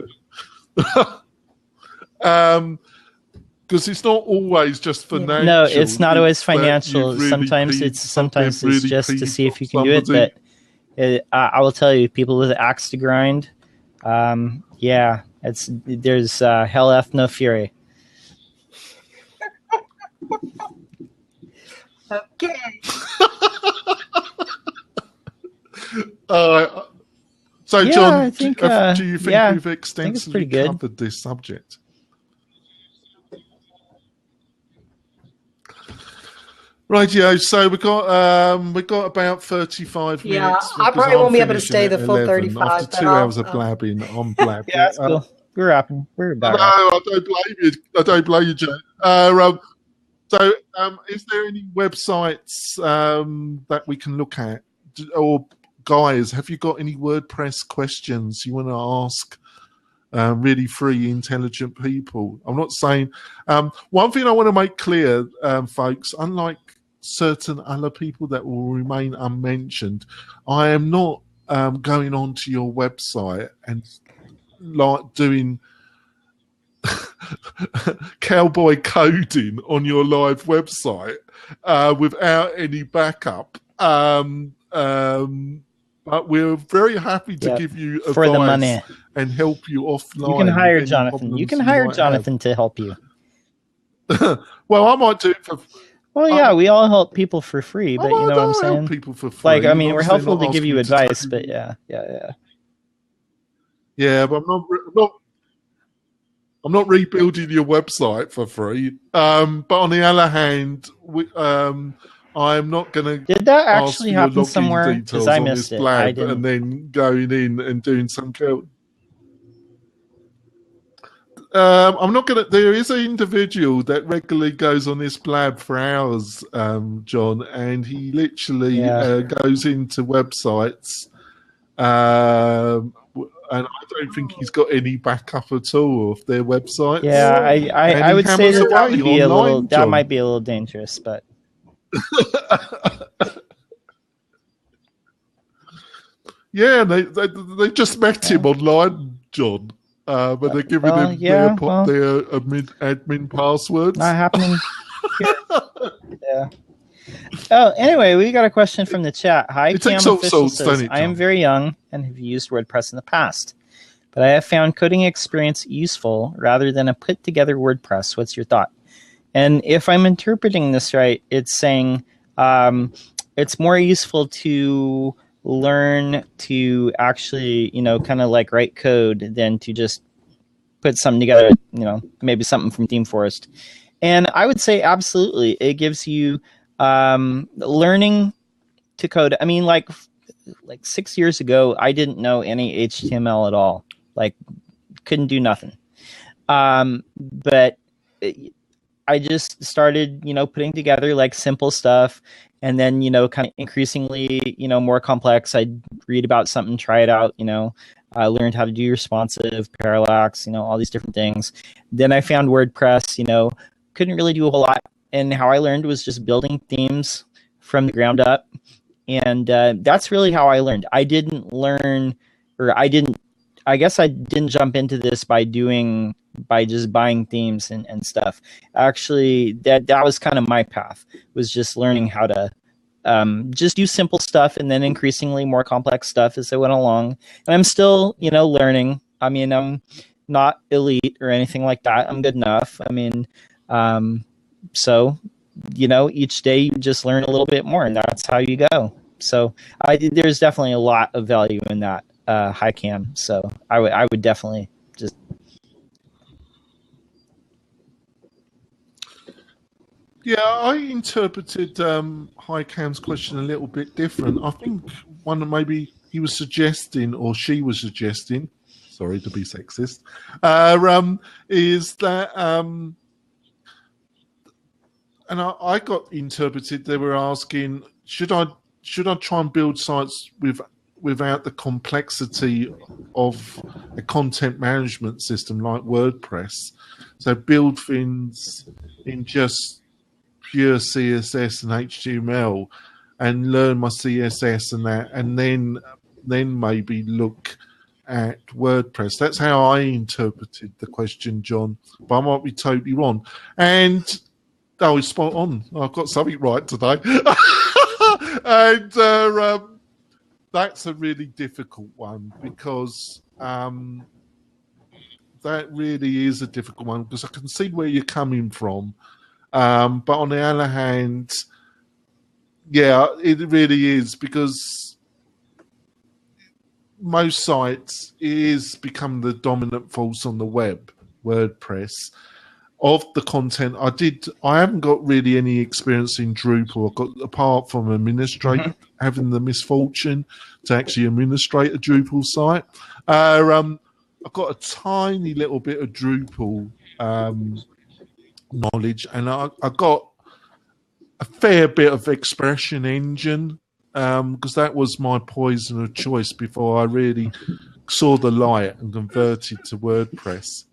because it's not always just financial. No, it's not always financial. Sometimes it's just to see if you can do it. But I will tell you, people with an axe to grind, there's hell hath no fury. Okay. So, Yeah, John, I think, do you think we've extensively good. covered this subject? Rightio, so we got about 35 minutes. Yeah, I probably won't be able to stay the full 35. After 2 hours of blabbing, I'm blabbing. Yeah, that's cool. We're wrapping. We're about. No, I don't blame you, Joe. So, is there any websites that we can look at? Or guys, have you got any WordPress questions you want to ask? Really free, intelligent people. I'm not saying. One thing I want to make clear, folks, unlike certain other people that will remain unmentioned, I am not going onto your website and like doing cowboy coding on your live website without any backup. But we're very happy to give you advice for the money and help you offline. You can hire Jonathan. You can hire Jonathan to help you. Well, I might do it for. Well, yeah, we all help people for free, but you know what I'm saying? Help people for free. Like, I mean, we're helpful to give you advice, but yeah. Yeah, but I'm not rebuilding your website for free. But on the other hand, I'm not going to Did that ask for actually your happen login somewhere? details Because I on missed this it. I blab didn't. and then going in and doing some code. I'm not going to. There is an individual that regularly goes on this blab for hours, John, and he literally goes into websites, and I don't think he's got any backup at all of their websites. Yeah, I would say that away would be online, that John. might be a little dangerous, but yeah, they just met him online, John. But they're giving him their admin passwords. Not happening here. Yeah. Oh, anyway, we got a question from the chat. Hi, Cam Official says, I am very young and have used WordPress in the past, but I have found coding experience useful rather than a put-together WordPress. What's your thought? And if I'm interpreting this right, it's saying it's more useful to learn to actually, kind of like write code than to just put something together, maybe something from ThemeForest. And I would say absolutely. It gives you learning to code. I mean, like 6 years ago, I didn't know any HTML at all. Like, couldn't do nothing. But I just started, putting together like simple stuff, and then, kind of increasingly, more complex. I'd read about something, try it out, I learned how to do responsive, parallax, all these different things. Then I found WordPress, couldn't really do a whole lot. And how I learned was just building themes from the ground up. And that's really how I learned. I guess I didn't jump into this by just buying themes and stuff. Actually, that was kind of my path, was just learning how to just do simple stuff and then increasingly more complex stuff as I went along. And I'm still, learning. I mean, I'm not elite or anything like that. I'm good enough. I mean, so, each day you just learn a little bit more, and that's how you go. So there's definitely a lot of value in that. Hi Cam. So I would definitely just. Yeah, I interpreted Hi Cam's question a little bit different. I think maybe he was suggesting, or she was suggesting, sorry to be sexist, is that, and I got interpreted, they were asking, should I try and build sites without the complexity of a content management system like WordPress? So build things in just pure CSS and HTML and learn my CSS and that, and then maybe look at WordPress. That's how I interpreted the question, John, but I might be totally wrong. And it's spot on. I've got something right today. And that's a really difficult one, because that really is a difficult one, because I can see where you're coming from. But on the other hand, yeah, it really is, because most sites is become the dominant force on the web, WordPress. Of the content, I haven't got really any experience in Drupal. I've got, apart from administrating, having the misfortune to actually administrate a Drupal site. I've got a tiny little bit of Drupal knowledge, and I got a fair bit of Expression Engine, because that was my poison of choice before I really saw the light and converted to WordPress.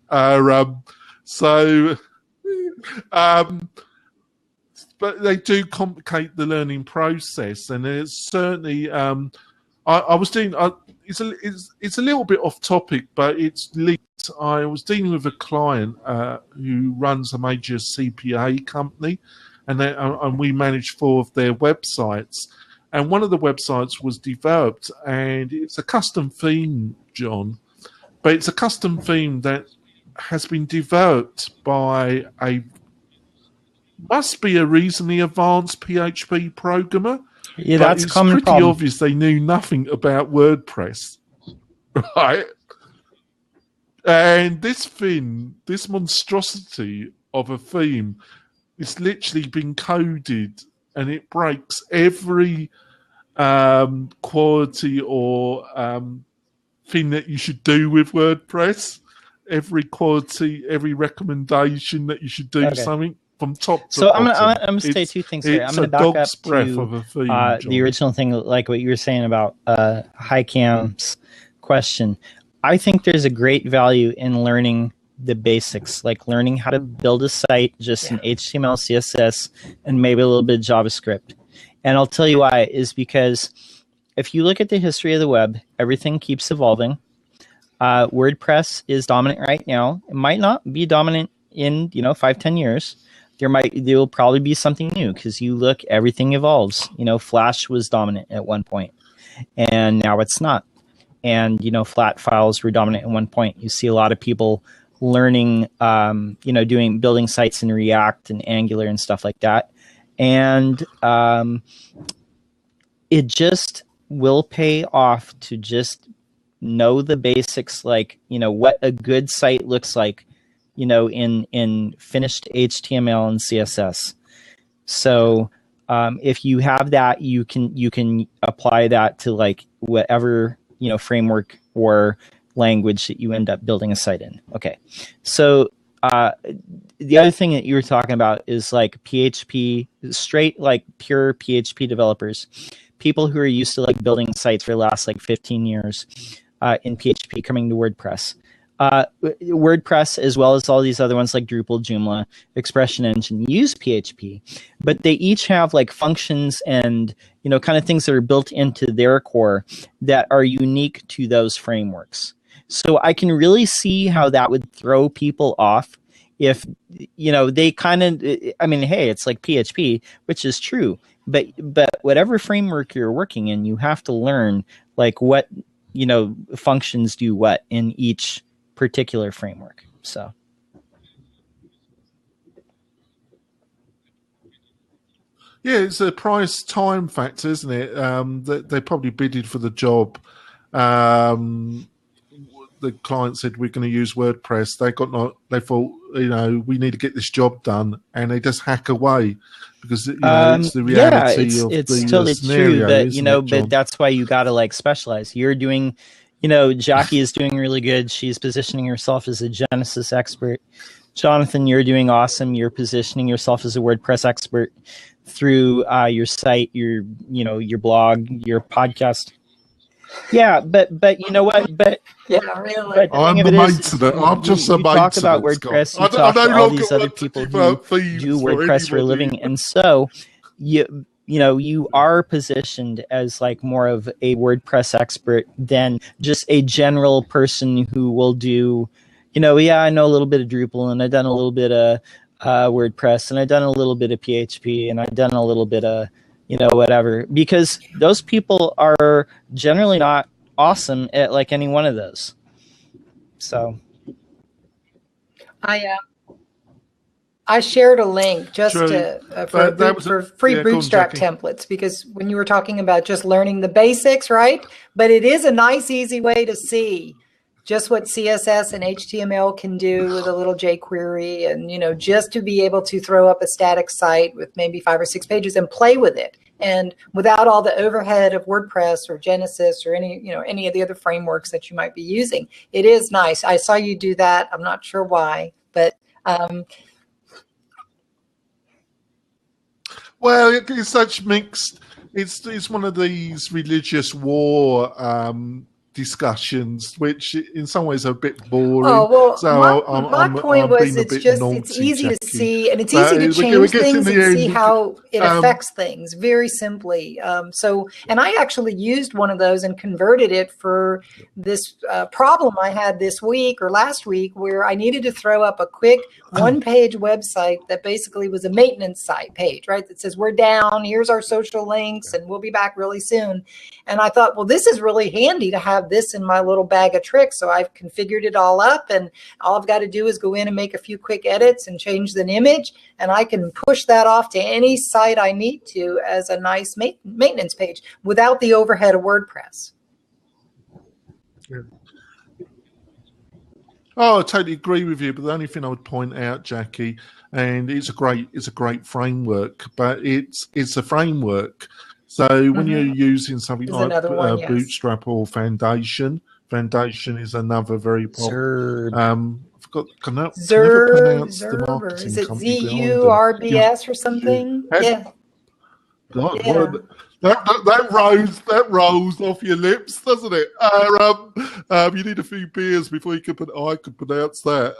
But they do complicate the learning process, and it's certainly. I was doing. It's a little bit off topic, but it's linked. I was dealing with a client who runs a major CPA company, and we managed 4 of their websites. And one of the websites was developed, and it's a custom theme, John, but it's a custom theme that has been developed by must be a reasonably advanced PHP programmer. Yeah, that's common pretty problem. obvious they knew nothing about WordPress, right? And this monstrosity of a theme, it's literally been coded and it breaks every quality or thing that you should do with WordPress. Every quality, every recommendation that you should do something from top to bottom. I'm gonna say two things here. I'm gonna back up to the original thing, like what you were saying about HiCam's question. I think there's a great value in learning the basics, like learning how to build a site just in HTML, CSS, and maybe a little bit of JavaScript. And I'll tell you why, is because if you look at the history of the web, everything keeps evolving. WordPress is dominant right now. It might not be dominant in 5-10 years. There will probably be something new, because you look, everything evolves. Flash was dominant at one point, and now it's not. And flat files were dominant at one point. You see a lot of people learning, building sites in React and Angular and stuff like that. And it just will pay off to just know the basics, like what a good site looks like, in finished HTML and CSS. So if you have that, you can apply that to like whatever framework or language that you end up building a site in. Okay, so the other thing that you were talking about is like PHP, straight like pure PHP developers, people who are used to like building sites for the last like 15 years in PHP coming to WordPress. WordPress, as well as all these other ones like Drupal, Joomla, Expression Engine, use PHP, but they each have like functions and kind of things that are built into their core that are unique to those frameworks. So I can really see how that would throw people off if they kind of, hey, it's like PHP, which is true, but whatever framework you're working in, you have to learn like what functions do what in each particular framework. So yeah, it's a price time factor, isn't it? They probably bidded for the job. The client said we're going to use WordPress. They thought we need to get this job done, and they just hack away because it's the reality of it's the totally scenario, true, but that's why you got to like specialize. You're doing. Jackie is doing really good. She's positioning herself as a Genesis expert. Jonathan, you're doing awesome. You're positioning yourself as a WordPress expert through your site, your blog, your podcast. Yeah, but you know what? But yeah, really. But I'm the maintenance. I'm just a maintenance. You talk about WordPress. You talk to all these other people who do WordPress for a living, and so you are positioned as like more of a WordPress expert than just a general person who will do, I know a little bit of Drupal, and I've done a little bit of WordPress, and I've done a little bit of PHP, and I've done a little bit of, whatever, because those people are generally not awesome at like any one of those. So I shared a link just for free Bootstrap templates, because when you were talking about just learning the basics, right? But it is a nice, easy way to see just what CSS and HTML can do with a little jQuery, and just to be able to throw up a static site with maybe 5 or 6 pages and play with it, and without all the overhead of WordPress or Genesis or any of the other frameworks that you might be using. It is nice. I saw you do that. I'm not sure why, but well, it's such mixed. It's one of these religious war discussions, which in some ways are a bit boring. Oh, well, so my point was it's easy to see, and it's easy to change things and see how it affects things very simply. And I actually used one of those and converted it for this problem I had this week or last week, where I needed to throw up a quick one-page website that basically was a maintenance site page, right? That says, we're down, here's our social links, and we'll be back really soon. And I thought, well, this is really handy to have this in my little bag of tricks. So I've configured it all up, and all I've got to do is go in and make a few quick edits and change the image, and I can push that off to any site I need to as a nice maintenance page without the overhead of WordPress. Yeah. Oh, I totally agree with you. But the only thing I would point out, Jackie, and it's a great framework, but it's a framework. So when you're using something Is like another one, yes. Bootstrap or Foundation is another very Zerb. I forgot. I never pronounce the Zerb, or marketing is it company behind them. ZURBS or something? Yeah. God, Yeah. that rolls off your lips, doesn't it? You need a few beers before I could pronounce that.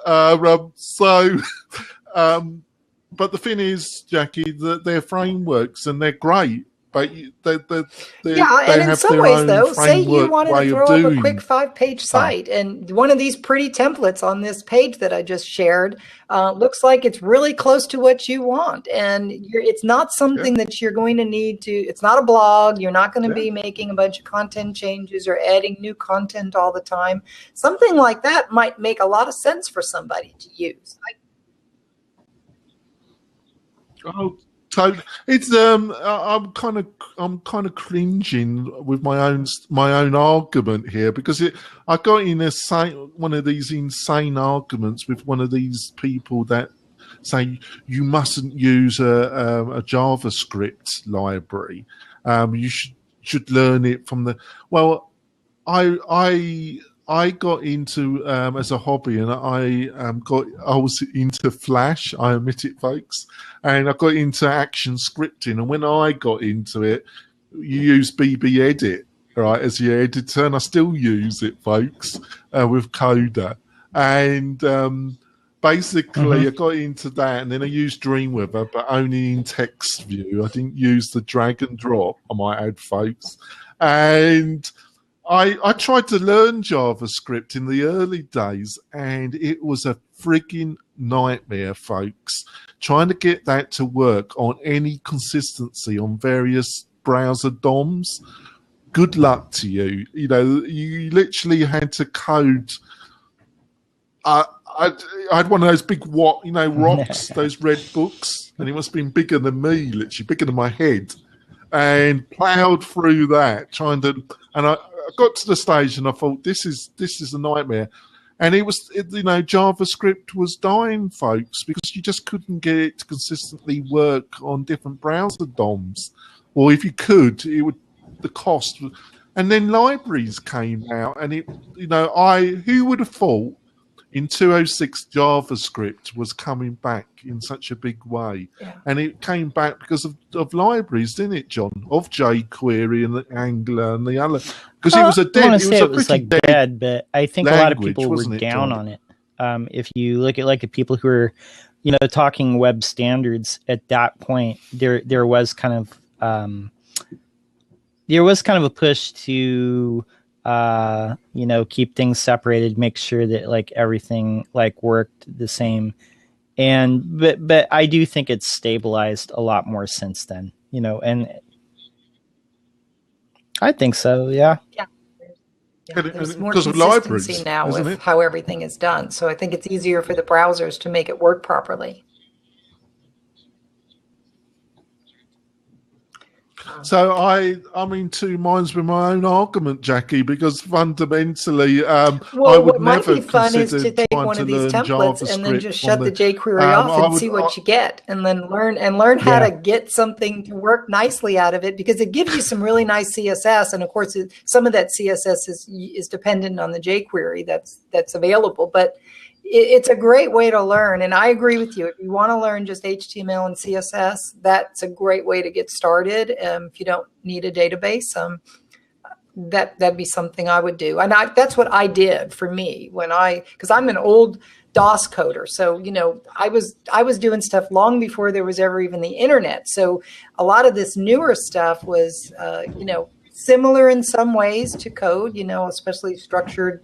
But the thing is, Jackie, that they're frameworks and they're great, but they And in have some their ways, own though, say you framework wanted way to of throw up a doing quick 5-page site, and one of these pretty templates on this page that I just shared looks like it's really close to what you want. And it's not something that you're going to need to, it's not a blog. You're not going to be making a bunch of content changes or adding new content all the time. Something like that might make a lot of sense for somebody to use. So it's I'm kind of cringing with my own argument here because I got in one of these insane arguments with one of these people that say you mustn't use a JavaScript library. You should learn it from the I got into as a hobby, and I was into Flash. I admit it, folks, and I got into action scripting. And when I got into it, you use BB Edit, right, as your editor, and I still use it, folks, with Coda. And basically, I got into that, and then I used Dreamweaver, but only in text view. I didn't use the drag and drop. I might add, folks, and I tried to learn JavaScript in the early days, and it was a frigging nightmare, folks. Trying to get that to work on any consistency on various browser DOMs. Good luck to you. You know, you literally had to code. I had one of those big rocks, those red books, and it must have been bigger than me, literally bigger than my head, and plowed through that and I got to the stage and I thought this is a nightmare, and JavaScript was dying, folks, because you just couldn't get it to consistently work on different browser DOMs, or if you could, the cost. And then libraries came out, and who would have thought in 206 JavaScript was coming back in such a big way. Yeah. And it came back because of libraries, didn't it, John? Of jQuery and the Angular and the other. Because it was a dead. It was like dead, but I think a lot of people were down on it. If you look at the people who were, talking web standards at that point, there was kind of a push to keep things separated, make sure that everything worked the same. But I do think it's stabilized a lot more since then, and I think so. Yeah. Yeah. There's more consistency now with how everything is done. So I think it's easier for the browsers to make it work properly. So I'm in two minds with my own argument, Jackie, because fundamentally, I would never consider trying to learn JavaScript. What might be fun is to take one of these templates and then just shut the jQuery off and see what you get, and then learn how to get something to work nicely out of it, because it gives you some really nice CSS, and of course, some of that CSS is dependent on the jQuery that's available, but it's a great way to learn. And I agree with you. If you want to learn just HTML and CSS, that's a great way to get started. If you don't need a database, that'd be something I would do. And that's what I did for me because I'm an old DOS coder. So, I was doing stuff long before there was ever even the internet. So a lot of this newer stuff was, similar in some ways to code, especially structured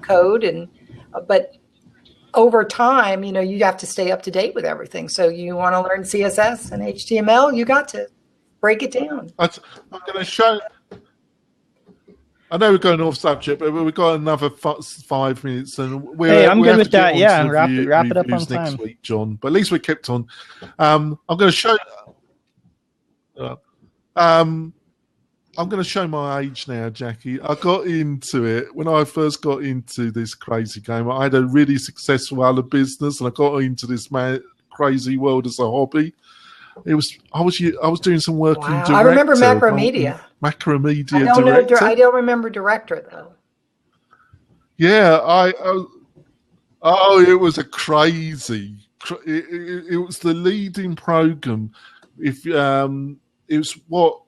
code, but over time, you have to stay up to date with everything. So you want to learn CSS and HTML, you got to break it down. I'm going to show. I know we're going off subject, but we've got another 5 minutes, and I'm good with that. Yeah, wrap it up on next time, week, John. But at least we kept on. I'm going to show. I'm going to show my age now, Jackie. I got into it when I first got into this crazy game. I had a really successful other business, and I got into this crazy world as a hobby. I was doing some work in director. I remember Macromedia. Macromedia I don't director. I don't remember director though. Yeah, it was a crazy. It was the leading program. If it was what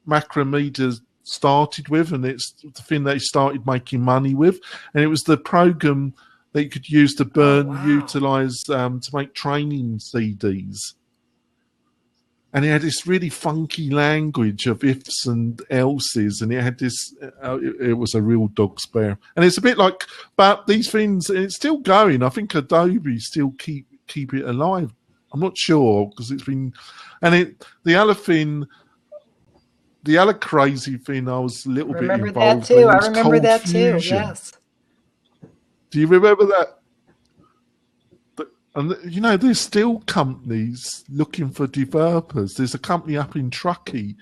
Macromedia started with, and it's the thing they started making money with, and it was the program that you could use to utilize to make training CDs. And it had this really funky language of ifs and elses, and it had this. It was a real dog's bear, and it's a bit like. But these things, it's still going. I think Adobe still keep it alive. I'm not sure because it's been, and the other thing. The other crazy thing I was a little bit involved in was remember that too. Fusion. Yes. Do you remember that? And you know, there's still companies looking for developers. There's a company up in Truckee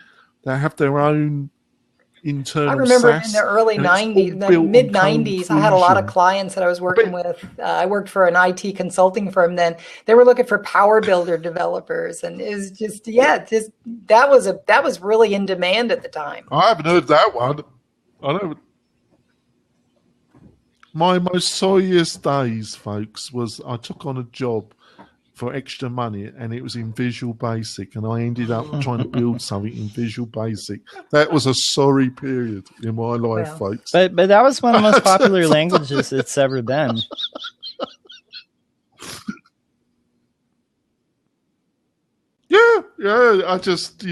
that have their own internal. I remember SAS, in the early 90s, the mid 90s, I had a lot of clients that I was working with. I worked for an IT consulting firm then. They were looking for Power Builder developers, and it was just that was really in demand at the time. I haven't heard that one. I don't. My most sorriest days, folks, was I took on a job for extra money, and it was in Visual Basic, and I ended up trying to build something in Visual Basic. That was a sorry period in my life, folks. But that was one of the most popular languages it's ever been. Yeah. I just,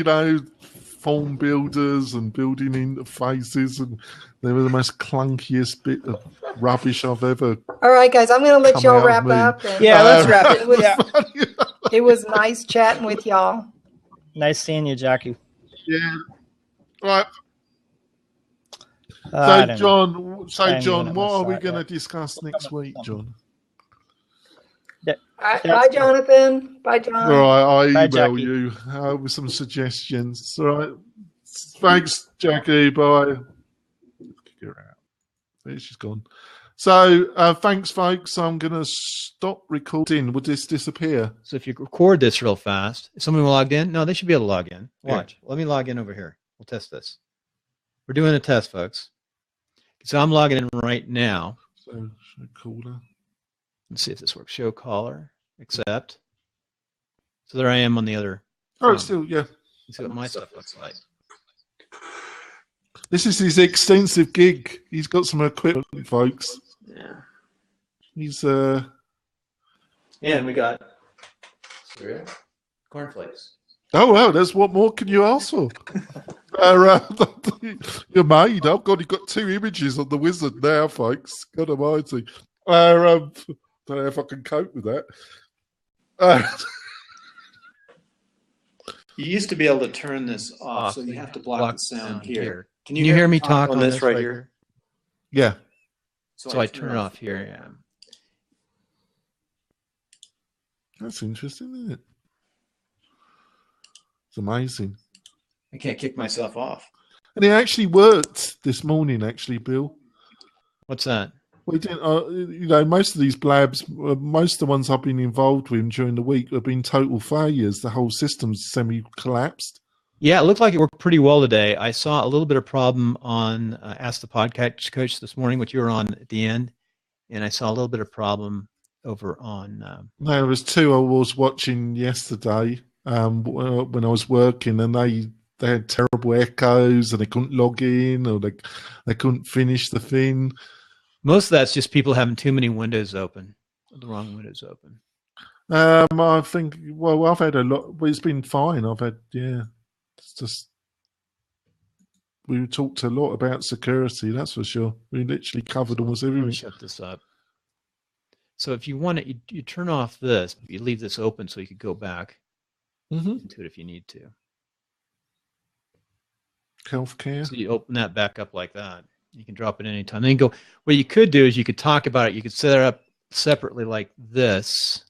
form builders and building interfaces, and they were the most clunkiest bit of rubbish I've ever. All right, guys, I'm going to let y'all wrap up. Yeah, let's wrap it. It was nice chatting with y'all. Nice seeing you, Jackie. Yeah. Right. John, what are we going to discuss next week, John? Bye, Jonathan. Bye, John. All right, I email Jackie. you with some suggestions. All right. Thanks, Jackie. Bye. Kick her out. There she's gone. So, thanks, folks. I'm going to stop recording. Would this disappear? So if you record this real fast, is someone logged in? No, they should be able to log in. Watch. Yeah. Let me log in over here. We'll test this. We're doing a test, folks. So I'm logging in right now. So, caller. Let's see if this works. Show caller. Accept. So there I am on the other. Oh, still, yeah. Let's see what my stuff looks like. This is his extensive gig. He's got some equipment, folks. Yeah. He's And we got cornflakes. Oh well, that's what more can you ask for? You're made. Oh God, you've got 2 images on the wizard now, folks. God almighty. Don't know if I can cope with that. You used to be able to turn this off, so you have to block the sound here. Can you hear me talk on this right here? Yeah. So I turn it off here. Yeah. That's interesting, isn't it? It's amazing. I can't kick myself off. And it actually worked this morning, actually, Bill. What's that? We didn't, most of these blabs, most of the ones I've been involved with during the week have been total failures. The whole system's semi-collapsed. Yeah, it looked like it worked pretty well today. I saw a little bit of problem on Ask the Podcast Coach this morning, which you were on at the end, and I saw a little bit of problem over on... No, there was 2 I was watching yesterday when I was working, and they had terrible echoes, and they couldn't log in, or they couldn't finish the thing. Most of that's just people having too many windows open, the wrong windows open. I think, well, I've had a lot, but it's been fine. It's just, we talked a lot about security, that's for sure. We literally covered almost everything. Shut this up. So if you want it, you turn off this, you leave this open so you could go back into it if you need to. Healthcare. So you open that back up like that. You can drop it anytime. Then you go. What you could do is you could talk about it. You could set it up separately like this.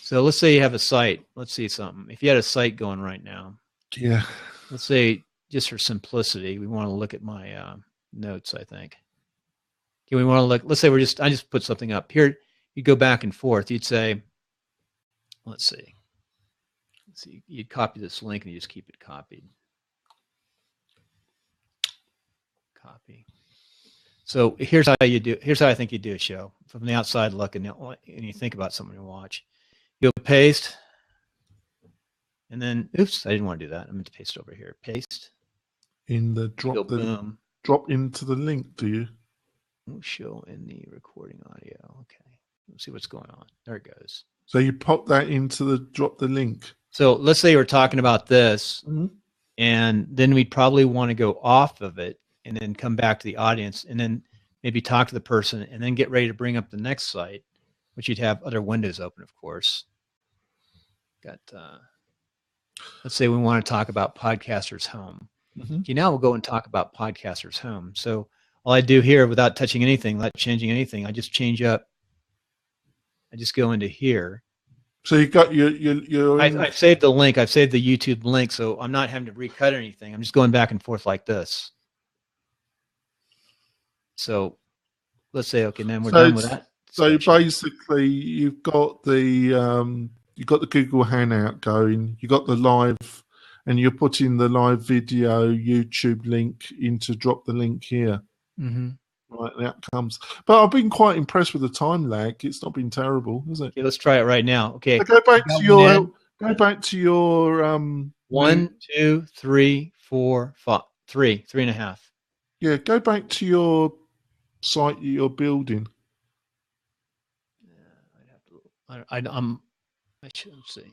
So let's say you have a site. Let's see something. If you had a site going right now. Yeah. Let's say just for simplicity, we want to look at my notes, I think. Okay, we want to look, let's say I just put something up. Here, you go back and forth. You'd say, let's see. You'd copy this link and you just keep it copied. Copy. So here's how I think you do a show. From the outside looking, and you think about something to watch. You'll paste, and then, oops, I didn't want to do that. I'm going to paste over here. Paste. In the drop, boom. Drop into the link, do you? We'll show in the recording audio. Okay. Let's see what's going on. There it goes. So you pop that into drop the link. So let's say we're talking about this, and then we'd probably want to go off of it and then come back to the audience and then maybe talk to the person and then get ready to bring up the next site, which you'd have other windows open, of course. Got, let's say we want to talk about Podcaster's Home. Okay, now we'll go and talk about Podcaster's Home. So all I do here without touching anything, without changing anything, I just change up. I just go into here. So you got your I've saved the link. I've saved the YouTube link, so I'm not having to recut anything. I'm just going back and forth like this. So let's say, okay, then we're done with that. So basically, you've got the Google Hangout going. You got the live, and you're putting the live video YouTube link into drop the link here. Right, the outcomes. But I've been quite impressed with the time lag. It's not been terrible, is it? Okay, let's try it right now. Okay, so go back to your 1, 2, 3, 4, 5, 3.5. Yeah, go back to your site that you're building. I should see.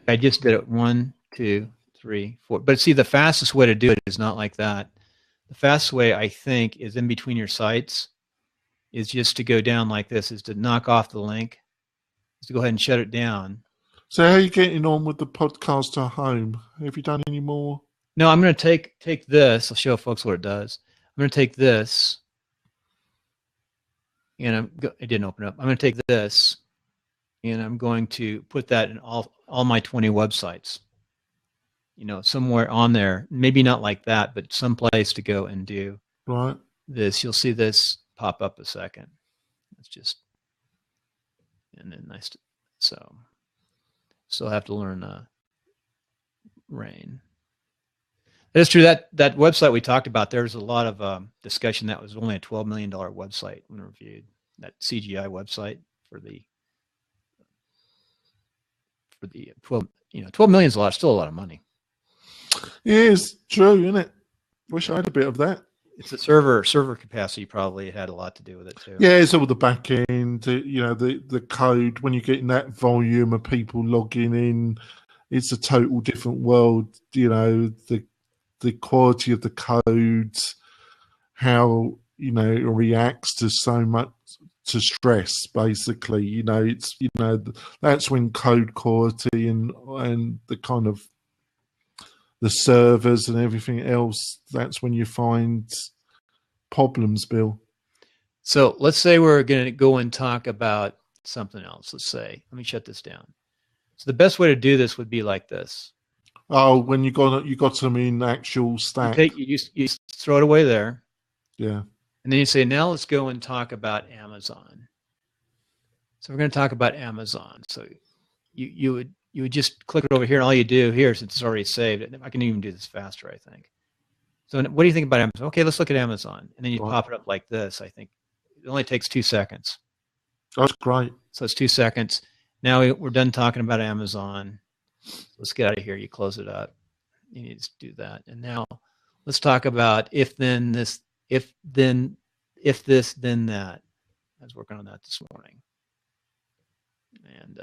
I just did it 1, 2, 3, 4. But see, the fastest way to do it is not like that. The fastest way, I think, is in between your sites, is just to go down like this, is to knock off the link, is to go ahead and shut it down. So how are you getting on with the Podcaster Home? Have you done any more? No, I'm going to take this. I'll show folks what it does. I'm going to take this, and it didn't open up. I'm going to take this, and I'm going to put that in all my 20 websites. Somewhere on there, maybe not like that, but someplace to go and do this. You'll see this pop up a second. It's just, and then so still have to learn Rain. It's true that website we talked about, there's a lot of discussion. That was only a $12 million website when reviewed. That CGI website for the 12 million is still a lot of money. Yeah, it's true, isn't it? Wish I had a bit of that. It's the server capacity probably had a lot to do with it too. Yeah, it's all the back end, the code. When you're getting that volume of people logging in, it's a total different world. The quality of the codes, how it reacts to so much to stress. Basically, that's when code quality and the kind of the servers and everything else, that's when you find problems, Bill. So let's say we're going to go and talk about something else. Let's say, let me shut this down. So the best way to do this would be like this. Oh, when you got them in actual stack. You throw it away there. Yeah. And then you say, now let's go and talk about Amazon. So we're going to talk about Amazon. So you would just click it over here, and all you do here, since it's already saved, I can even do this faster, I think. So what do you think about Amazon? Okay, let's look at Amazon. And then you pop it up like this, I think. It only takes 2 seconds. That's great. So it's 2 seconds. Now we're done talking about Amazon. Let's get out of here. You close it up. You need to do that. And now let's talk about if this, then that. I was working on that this morning. And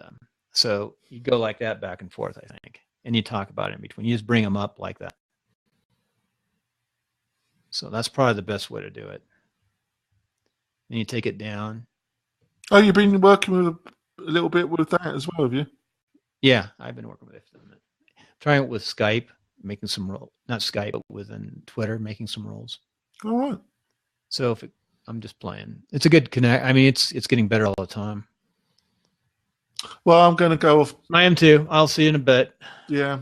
so you go like that back and forth, I think. And you talk about it in between. You just bring them up like that. So that's probably the best way to do it. And you take it down. Oh, you've been working with a little bit with that as well, have you? Yeah, I've been working with it. Trying it with Skype, making some rules. Not Skype, but within Twitter, making some rules. All right. So I'm just playing. It's a good connect. I mean, it's getting better all the time. Well, I'm going to go off. I am too. I'll see you in a bit. Yeah.